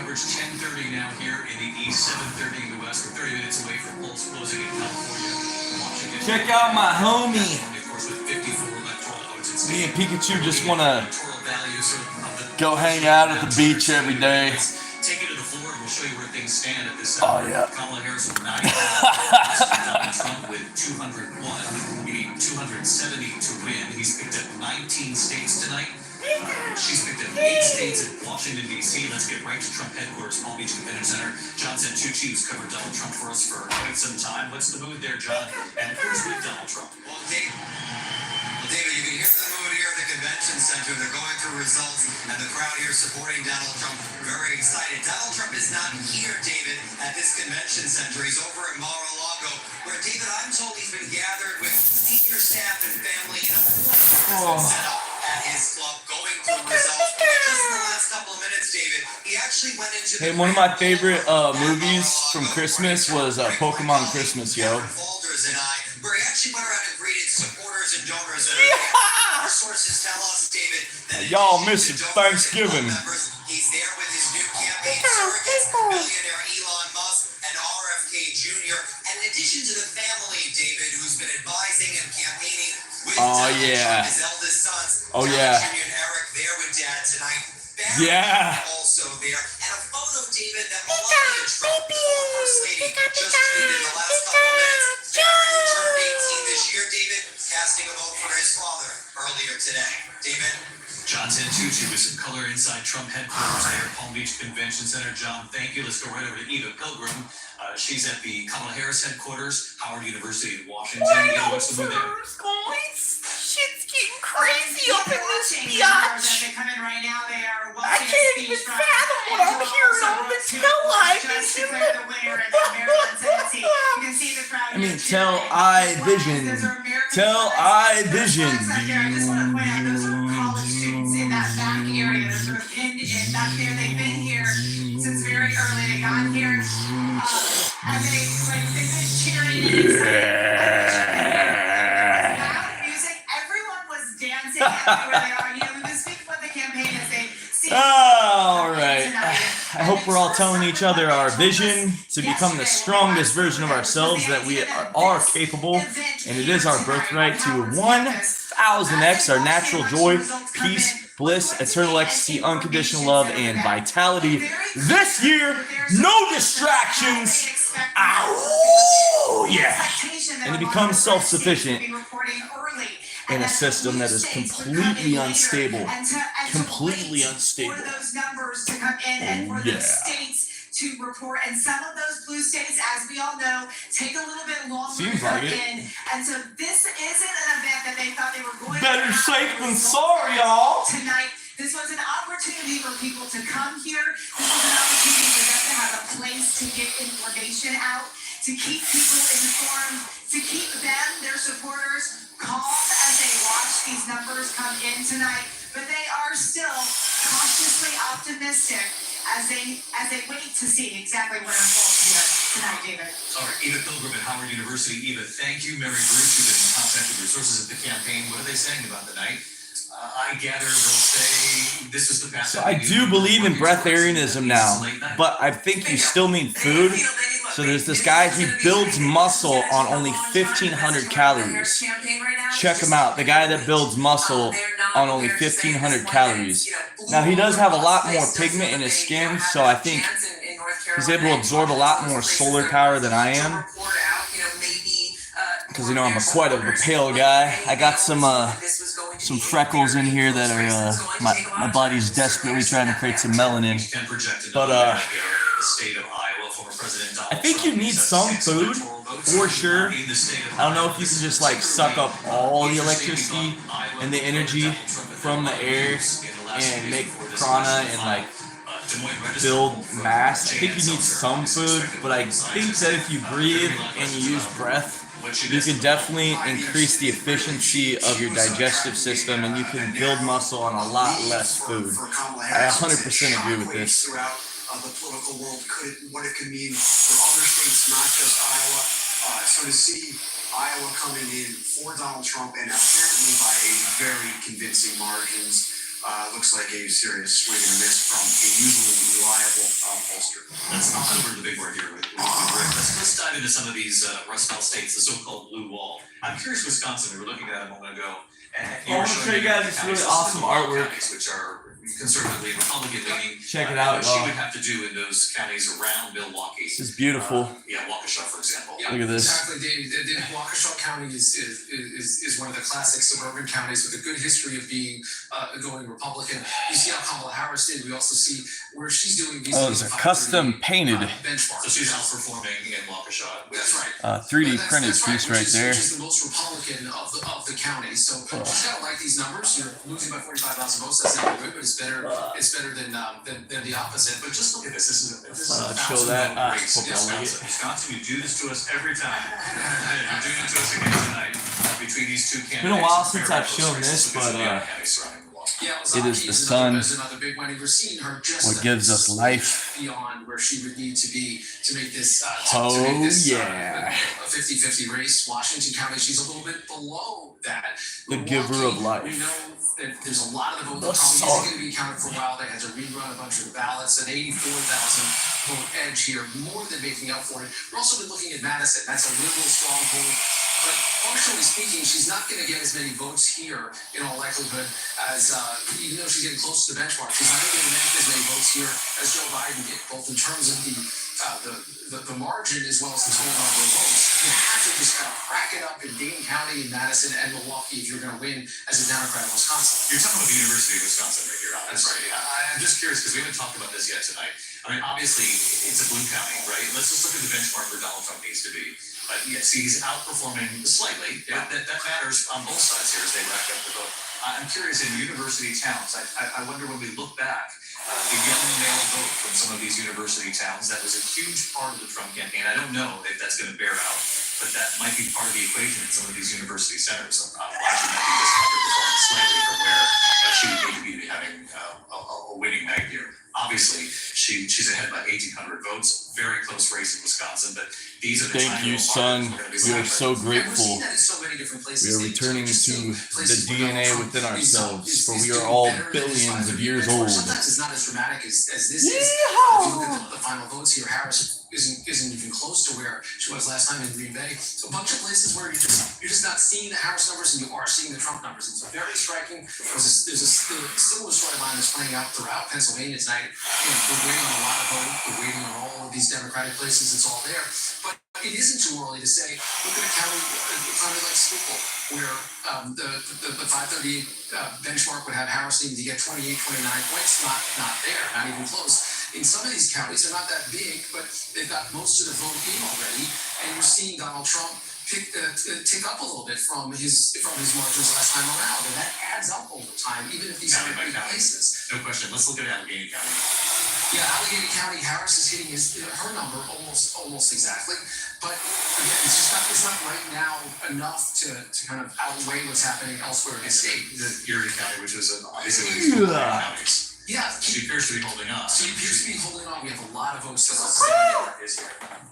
coverage 10:30 now here in the East, 7:30 in the West. We're 30 minutes away from polls closing in California. Washington, Check out my homie. California, of course, with 54 electoral votes. Me and Pikachu just want to Electoral values of the go hang out at the beach every day. Take you to the floor and we'll show you where things stand at this Oh, yeah. Kamala Harris with 9, Donald Trump with 201. You need 270 to win. He's picked up 19 states tonight. She's picked up 8 states in Washington, D.C. Let's get right to Trump headquarters, Palm Beach Convention Center. John sent 2 chiefs covered Donald Trump for us for quite some time. What's the mood there, John? And who's with Donald Trump? Well, David, you can hear the mood here at the convention center. They're going through results, and the crowd here supporting Donald Trump, very excited. Donald Trump is not here, David, at this convention center. He's over at Mar-a-Lago, where, David, I'm told he's been gathered with senior staff and family in a full setup at his club, going through results. Just in the last couple of minutes, David, he actually went into Hey, one of my favorite movies from Christmas was Pokemon Christmas, yo. Folders and where he actually went around and greeted supporters and donors. Our sources tell us, David, that y'all missing Thanksgiving. He's there with his new campaign surrogates, billionaire Elon Musk and RFK Jr. And in addition to the family, David, who's been advising and campaigning with Donald Trump, his eldest sons, John Jr. and Eric, there with Dad tonight. Barry also there. And a photo, David, that Melania Trump, the former First Lady, just tweeted in the last couple of minutes. Barry, who turned 18 this year, David, casting a vote for his father earlier today. David? Johnson Tucci with some color inside Trump headquarters there at Palm Beach Convention Center. John, thank you. Let's go right over to Eva Pilgrim. She's at the Kamala Harris headquarters, Howard University in Washington. What's the mood there? Shit's getting crazy up in this biatch. I can't even fathom what I'm hearing on the television. I mean, tell I vision. Tell I vision. I just want to point out those are college students in that back area. They're sort of pinned in back there. They've been here since very early. They got here and they've been cheering. Music. Everyone was dancing everywhere they are. You know, this week what the campaign is they see. All right. I hope we're all telling each other our vision to become the strongest version of ourselves that we are capable, and it is our birthright to 1000x our natural joy, peace, bliss, eternal ecstasy, unconditional love, and vitality. This year, no distractions. Ow! Yeah. And to become self-sufficient in a system that is completely unstable. Completely unstable. For those numbers to come in and for those states to report, and some of those blue states, as we all know, take a little bit longer to come in. And so this isn't an event that they thought they were going to have. Better safe than sorry, y'all. Tonight, this was an opportunity for people to come here. This was an opportunity for them to have a place to get information out, to keep people informed, to keep them, their supporters, calm as they watch these numbers come in tonight. But they are still cautiously optimistic as they wait to see exactly what unfolds here tonight, David. All right, Eva Pilgrim at Howard University. Eva, thank you. Mary Bruce, you've been in contact with resources at the campaign. What are they saying about the night? I gather they'll say this is the path. So I do believe in breatharianism now, but I think you still need food. So there's this guy, he builds muscle on only 1,500 calories. Check him out, the guy that builds muscle on only 1,500 calories. Now he does have a lot more pigment in his skin, so I think he's able to absorb a lot more solar power than I am. Because, you know, I'm quite of a pale guy. I got some freckles in here that are, my body's desperately trying to create some melanin. But, I think you need some food, for sure. I don't know if you can just, like, suck up all the electricity and the energy from the air and make prana and, like, build mass. I think you need some food, but I think that if you breathe and you use breath, you can definitely increase the efficiency of your digestive system, and you can build muscle on a lot less food. I 100% agree with this. The political world, what it could mean for other states, not just Iowa. So to see Iowa coming in for Donald Trump, and apparently by a very convincing margins, looks like a serious swing and a miss from a usually reliable pollster. Let's not over the big word here with Rick. Let's dive into some of these Rust Belt states, the so-called blue wall. I'm curious, Wisconsin. We were looking at it a moment ago. And I want to show you guys this really awesome artwork. Which are conservatively Republican leaning. Check it out. What she would have to do in those counties around Milwaukee. This is beautiful. Yeah, Waukesha, for example. Yeah, Look at this. Exactly, Dave. Waukesha County is one of the classic suburban counties with a good history of being going Republican. You see how Kamala Harris did. We also see where she's doing these. Oh, it's a custom painted. Benchmark. So she's outperforming in Waukesha. That's right. 3D printed piece right there. Which is the most Republican of the county. So she's gotta like these numbers. You're losing by 45,000 votes. That's not good, but it's better. It's better than the opposite. But just look at this. This is a show that. Wisconsin, you do this to us every time. You're doing it to us again tonight. Between these two candidates. It's been a while since I've shown this, but it is the sun. What gives us life. Beyond where she would need to be to make this. Yeah. A 50-50 race. Washington County, she's a little bit below that. The giver of life. We know that there's a lot of the votes that probably isn't going to be counted for a while. They had to rerun a bunch of the ballots. An 84,000 vote edge here, more than making up for it. We're also been looking at Madison. That's a liberal stronghold. But functionally speaking, she's not going to get as many votes here in all likelihood as, even though she's getting close to the benchmark, she's not going to get as many votes here as Joe Biden did, both in terms of the margin as well as the total number of votes. You have to just kind of crack it up in Dane County, in Madison, and Milwaukee if you're going to win as a Democrat in Wisconsin. You're talking about the University of Wisconsin right here. That's right. I'm just curious because we haven't talked about this yet tonight. I mean, obviously, it's a blue county, right? Let's just look at the benchmark where Donald Trump needs to be. But yes, he's outperforming slightly. Yeah. That matters on both sides here as they rack up the vote. I'm curious, in university towns, I wonder when we look back, the young male vote from some of these university towns, that was a huge part of the Trump campaign. I don't know if that's going to bear out, but that might be part of the equation in some of these university centers. Watching that be just underperforming slightly from where she would need to be having a winning night here. Obviously, she's ahead by 1,800 votes. Very close race in Wisconsin, but these are the Thank you, son. We are so grateful. We are returning to the DNA within ourselves, for we are all billions of years old. Sometimes it's not as dramatic as this is. If you look at the final votes here, Harris isn't even close to where she was last time in Green Bay. So a bunch of places where you're just not seeing the Harris numbers and you are seeing the Trump numbers. It's very striking. There's a similar storyline that's playing out throughout Pennsylvania tonight. We're waiting on a lot of vote. We're waiting on all of these Democratic places. It's all there. But it isn't too early to say, look at a county like Schuylkill, where the 538 benchmark would have Harris needing to get 28, 29 points. Not there, not even close. In some of these counties, they're not that big, but they've got most of the vote in already, and you're seeing Donald Trump tick up a little bit from his margins last time around, and that adds up over time, even if these are big places. No question. Let's look at Allegheny County. Yeah, Allegheny County, Harris is hitting her number almost exactly, but again, it's not right now enough to kind of outweigh what's happening elsewhere in the state. The Erie County, which was obviously one of the counties. Yeah, she appears to be holding on. She appears to be holding on. We have a lot of votes still outstanding.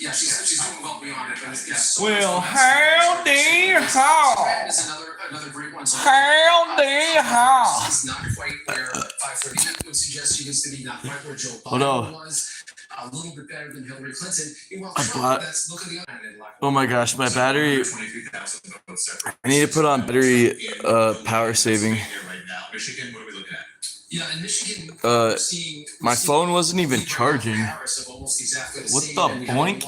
Yeah, she's doing well beyond it, but it's so Well, howdy how. Is another great one. So Howdy how. It's not quite where 530 would suggest she needs to be. Not quite where Joe Hold on. Biden was. A little bit better than Hillary Clinton. Meanwhile, I Trump, bought- look at the other end. Oh my gosh, my battery. 23,000 votes separate. I need to put on battery power saving. Here right now. Michigan, what are we looking at? Yeah, in Michigan, My phone wasn't even charging. What the boink?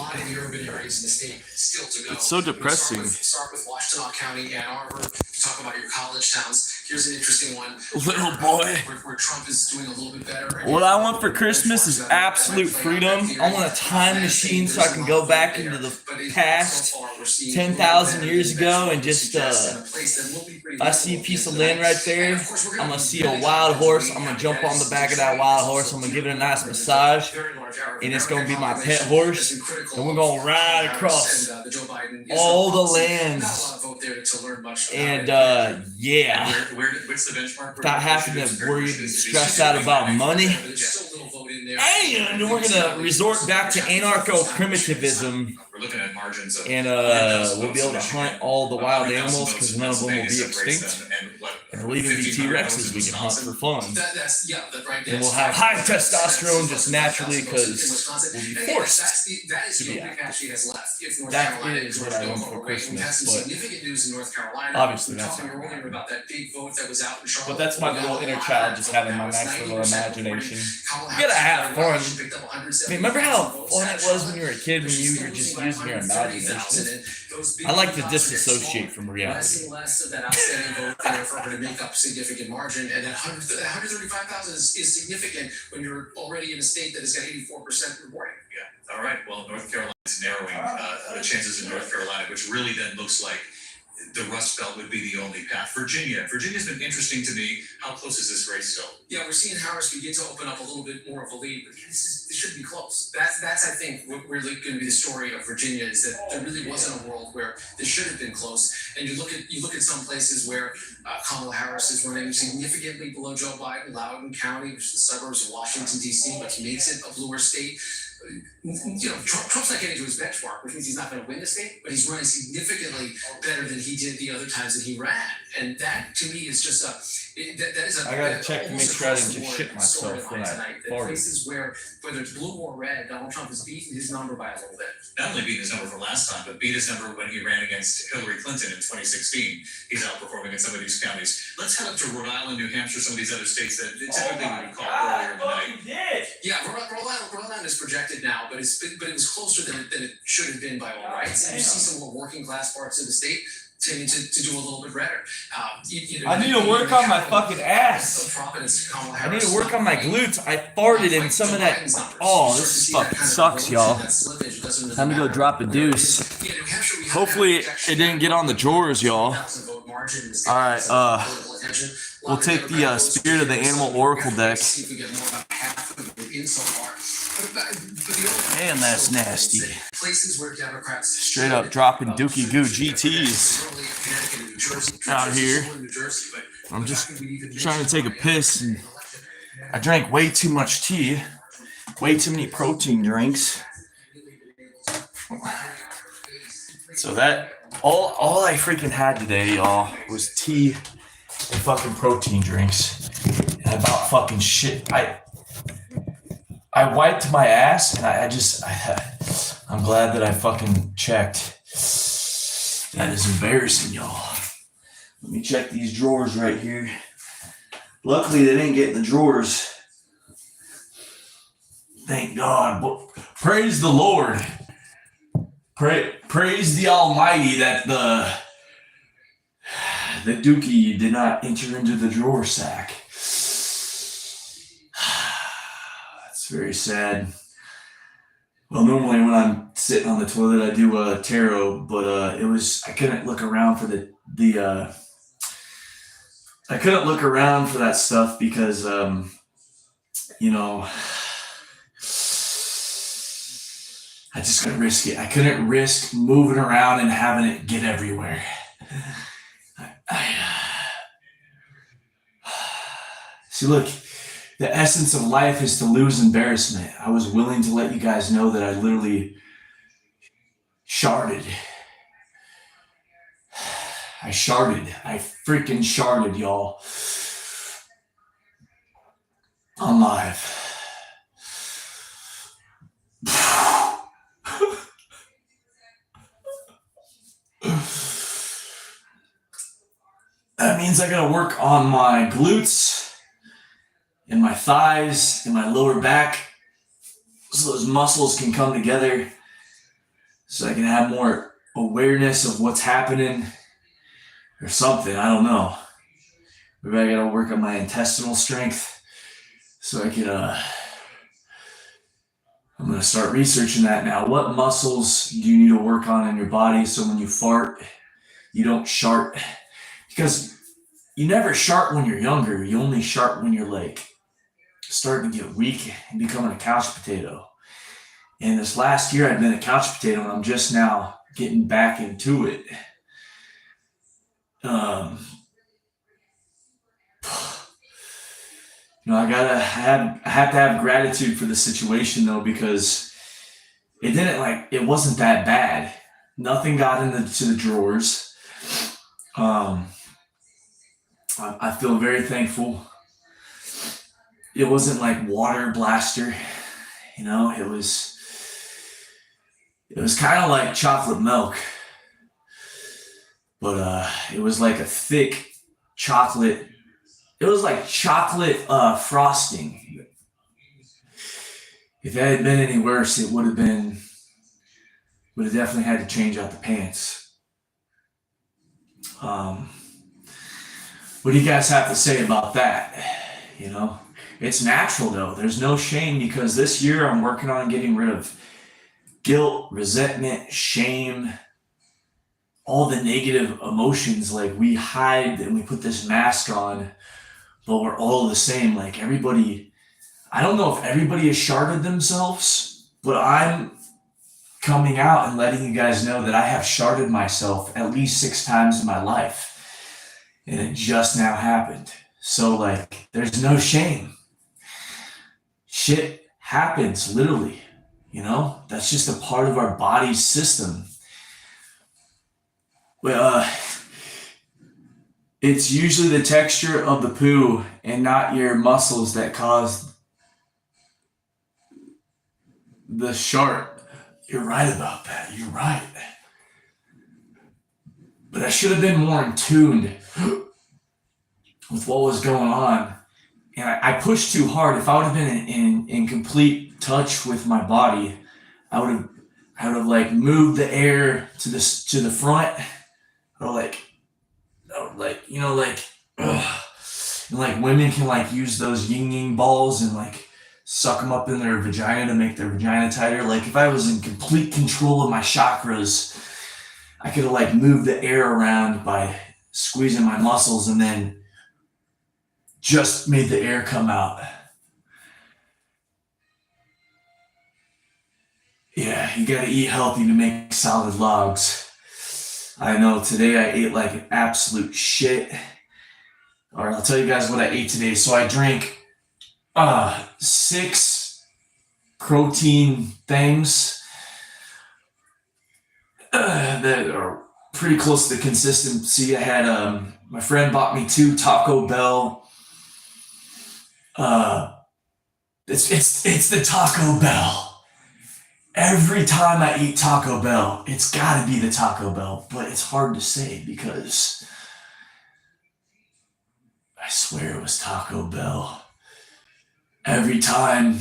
It's so depressing. Start with Washtenaw County, Ann Arbor. You talk about your college towns. Here's an interesting one. Little boy. Where Trump is doing a little bit better. What I want for Christmas is absolute freedom. I want a time machine so I can go back into the past 10,000 years ago and just, I see a piece of land right there. I'm gonna see a wild horse. I'm gonna jump on the back of that wild horse. I'm gonna give it a nice massage. And it's gonna be my pet horse. And we're gonna ride across all the lands. And, yeah. What's the benchmark? Without having to worry and stress out about money. And we're gonna resort back to anarcho-primitivism. We're looking at margins of And we'll be able to hunt all the wild animals because none of them will be extinct. And what And there'll even be T-Rexes we can hunt for fun. That's right there. And we'll have high testosterone just naturally because we'll be forced that is to be what active. actually has left. If North That Carolina is is what going I to want go for for a race. We had Christmas, some but significant news in North Carolina. obviously we were that's talking not earlier about that big vote that was out in Charlotte. But that's my little inner child just having my nice little imagination. You gotta have fun. I mean, remember how fun it was when you were a kid when you were just using your imagination? I like to disassociate from reality. Less of that outstanding vote there for her to make up significant margin, and that 135,000 is significant when you're already in a state that has got 84% reporting. Yeah. All right. Well, North Carolina is narrowing the chances in North Carolina, which really then looks like the Rust Belt would be the only path. Virginia's been interesting to me. How close is this race still? Yeah, we're seeing Harris begin to open up a little bit more of a lead, but this should be close. That's I think what really going to be the story of Virginia is that there really wasn't a world where this should have been close. And you look at some places where Kamala Harris is running significantly below Joe Biden, Loudoun County, which is the suburbs of Washington D.C., which makes it a bluer state. You know, Trump's not getting to his benchmark, which means he's not going to win the state, but he's running significantly better than he did the other times that he ran, and that to me is just that is a. I gotta check to make sure I didn't just almost shit myself when I farted. Places where whether it's blue or red, Donald Trump has beaten his number by a little bit. Not only beat his number from last time, but beat his number when he ran against Hillary Clinton in 2016. He's outperforming in some of these counties. Let's head up to Rhode Island, New Hampshire, some of these other states that typically we would call earlier in the night. Yeah, Rhode Island is projected now, but it was closer than it should have been by all rights. And you see some more working class parts of the state tending to do a little bit better. I need to work on my fucking ass. I need to work on my glutes. I farted in some of that. Oh, this fucking sucks, y'all. Time to go drop a deuce. Hopefully it didn't get on the drawers, y'all. Alright, we'll take the Spirit of the Animal Oracle deck. Man, that's nasty. Straight up dropping Dookie Goo GTs out here. I'm just trying to take a piss, and I drank way too much tea, way too many protein drinks. So that all I freaking had today, y'all, was tea and fucking protein drinks, and about fucking shit. I wiped my ass, and I'm glad that I fucking checked. That is embarrassing, y'all. Let me check these drawers right here. Luckily, they didn't get in the drawers. Thank God. Praise the Lord. Praise the Almighty that the Dookie did not enter into the drawer sack. That's very sad. Well, normally when I'm sitting on the toilet, I do a tarot, but I couldn't look around for I couldn't look around for that stuff because, you know, I just couldn't risk it. I couldn't risk moving around and having it get everywhere. See, look, the essence of life is to lose embarrassment. I was willing to let you guys know that I literally sharded. I freaking sharded, y'all. On live. That means I gotta work on my glutes and my thighs and my lower back so those muscles can come together so I can have more awareness of what's happening or something. I don't know. Maybe I gotta work on my intestinal strength so I can I'm gonna start researching that now. What muscles do you need to work on in your body so when you fart, you don't shart? Because you never shart when you're younger. You only shart when you're like starting to get weak and becoming a couch potato. And this last year I've been a couch potato and I'm just now getting back into it. You know, I have to have gratitude for the situation though, because it wasn't that bad. Nothing got into the drawers. I feel very thankful. It wasn't like water blaster, you know, it was kind of like chocolate milk, but it was like a thick chocolate. It was like chocolate frosting. If it had been any worse, it would have definitely had to change out the pants. What do you guys have to say about that? You know, it's natural though. There's no shame, because this year I'm working on getting rid of guilt, resentment, shame, all the negative emotions. Like, we hide and we put this mask on, but we're all the same. Like, everybody, I don't know if everybody has sharded themselves, but I'm coming out and letting you guys know that I have sharded myself at least 6 times in my life. And it just now happened. So, like, there's no shame. Shit happens, literally. You know, that's just a part of our body's system. Well, it's usually the texture of the poo and not your muscles that cause the shart. You're right about that. You're right. But I should have been more in tune with what was going on. And I pushed too hard. If I would have been in complete touch with my body, I would have like moved the air to the front, or like you know, like, ugh. And like, women can like use those yin yang balls and like suck them up in their vagina to make their vagina tighter. Like, if I was in complete control of my chakras, I could have like moved the air around by squeezing my muscles and then just made the air come out. Yeah, you gotta eat healthy to make solid logs. I know today I ate like an absolute shit. All right, I'll tell you guys what I ate today. So I drank 6 protein things that are pretty close to the consistency. I had my friend bought me 2 Taco Bell. It's the Taco Bell. Every time I eat Taco Bell, it's gotta be the Taco Bell, but it's hard to say because I swear it was Taco Bell. Every time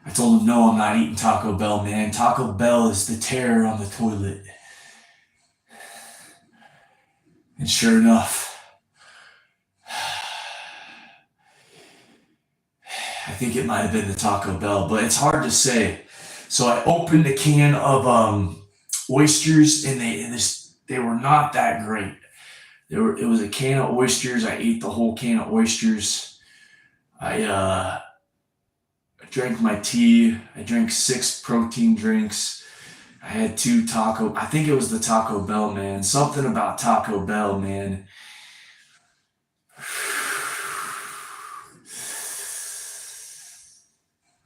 I told him, no, I'm not eating Taco Bell, man. Taco Bell is the terror on the toilet. And sure enough, I think it might have been the Taco Bell, but it's hard to say. So I opened a can of oysters, and they were not that great. It was a can of oysters. I ate the whole can of oysters. I drank my tea. I drank 6 protein drinks. I had 2 taco. I think it was the Taco Bell, man. Something about Taco Bell, man.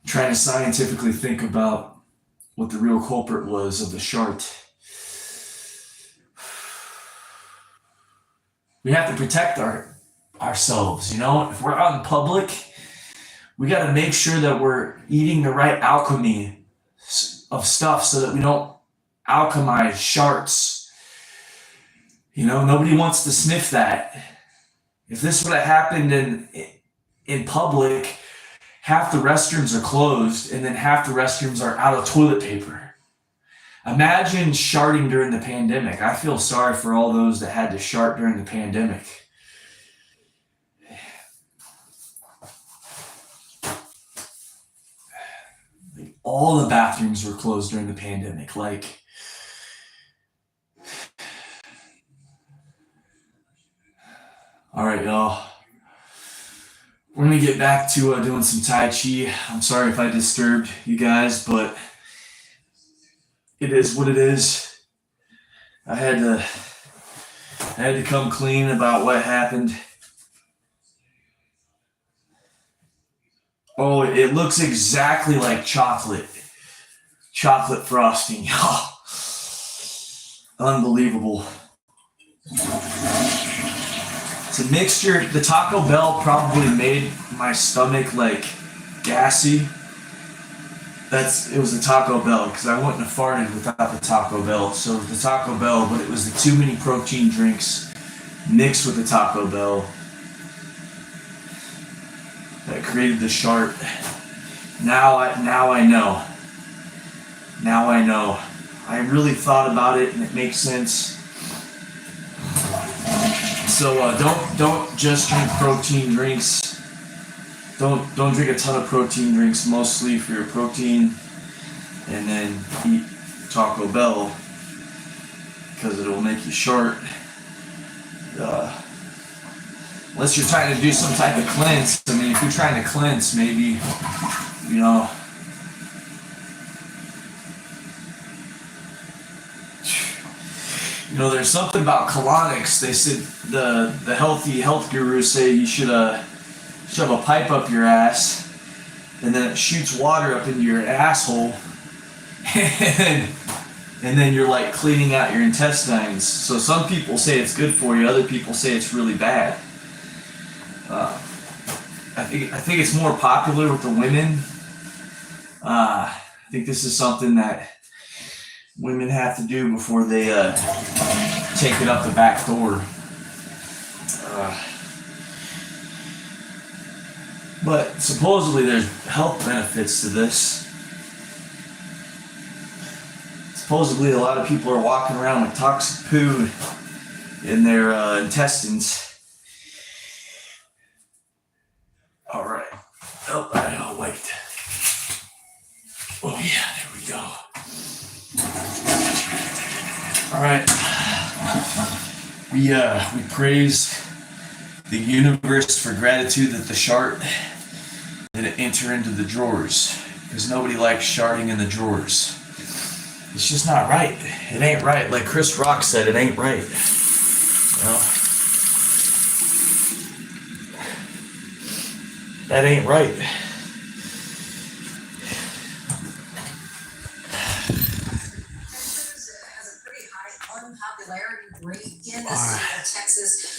Trying to scientifically think about what the real culprit was of the shart. We have to protect ourselves, you know? If we're out in public, we got to make sure that we're eating the right alchemy of stuff so that we don't alchemize sharts. You know, nobody wants to sniff that. If this would have happened in public, half the restrooms are closed, and then half the restrooms are out of toilet paper. Imagine sharting during the pandemic. I feel sorry for all those that had to shart during the pandemic. All the bathrooms were closed during the pandemic. Like, all right, y'all. We're gonna get back to doing some Tai Chi. I'm sorry if I disturbed you guys, but it is what it is. I had to come clean about what happened. Oh, it looks exactly like chocolate frosting, y'all. Unbelievable. It's a mixture. The Taco Bell probably made my stomach like gassy. It was the Taco Bell, because I wouldn't have farted without the Taco Bell. So the Taco Bell, but it was the too many protein drinks mixed with the Taco Bell that created the shart. Now I know. Now I know. I really thought about it, and it makes sense. So don't just drink protein drinks. Don't drink a ton of protein drinks, mostly for your protein, and then eat Taco Bell, because it'll make you short. Unless you're trying to do some type of cleanse. I mean, if you're trying to cleanse, maybe, you know. You know, there's something about colonics. They said the health gurus say you should shove a pipe up your ass, and then it shoots water up into your asshole, and then you're like cleaning out your intestines. So some people say it's good for you, other people say it's really bad. I think it's more popular with the women. I think this is something that women have to do before they take it up the back door. But supposedly there's health benefits to this. Supposedly a lot of people are walking around with toxic poo in their intestines. All right. Oh, wait. Oh yeah, there we go. All right. We praise the universe for gratitude that the shart didn't enter into the drawers, because nobody likes sharting in the drawers. It's just not right. It ain't right. Like Chris Rock said, it ain't right. You know? That ain't right. Has a pretty high unpopularity rate in the state of Texas.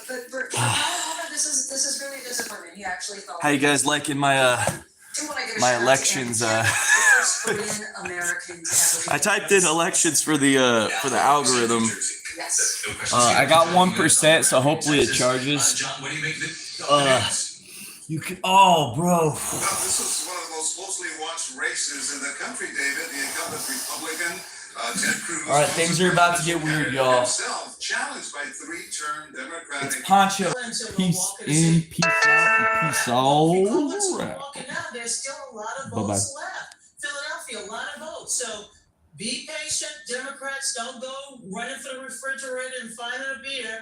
But for Colorado, this is really disappointing. He actually thought. How you guys liking my elections? I typed in elections for the algorithm. Yes. I got 1%, so hopefully it charges. John, what do you make of it? You can. Oh, bro. Well, this is one of the most closely watched races in the country, David. The incumbent Republican, Ted Cruz. All right, things are about to get weird, y'all. Himself challenged by three-term Democratic. It's Poncho. Peace in, peace out, and peace all around. There's still a lot of Bye-bye. votes left. Philadelphia, a lot of votes. So be patient, Democrats. Don't go running for the refrigerator and finding a beer.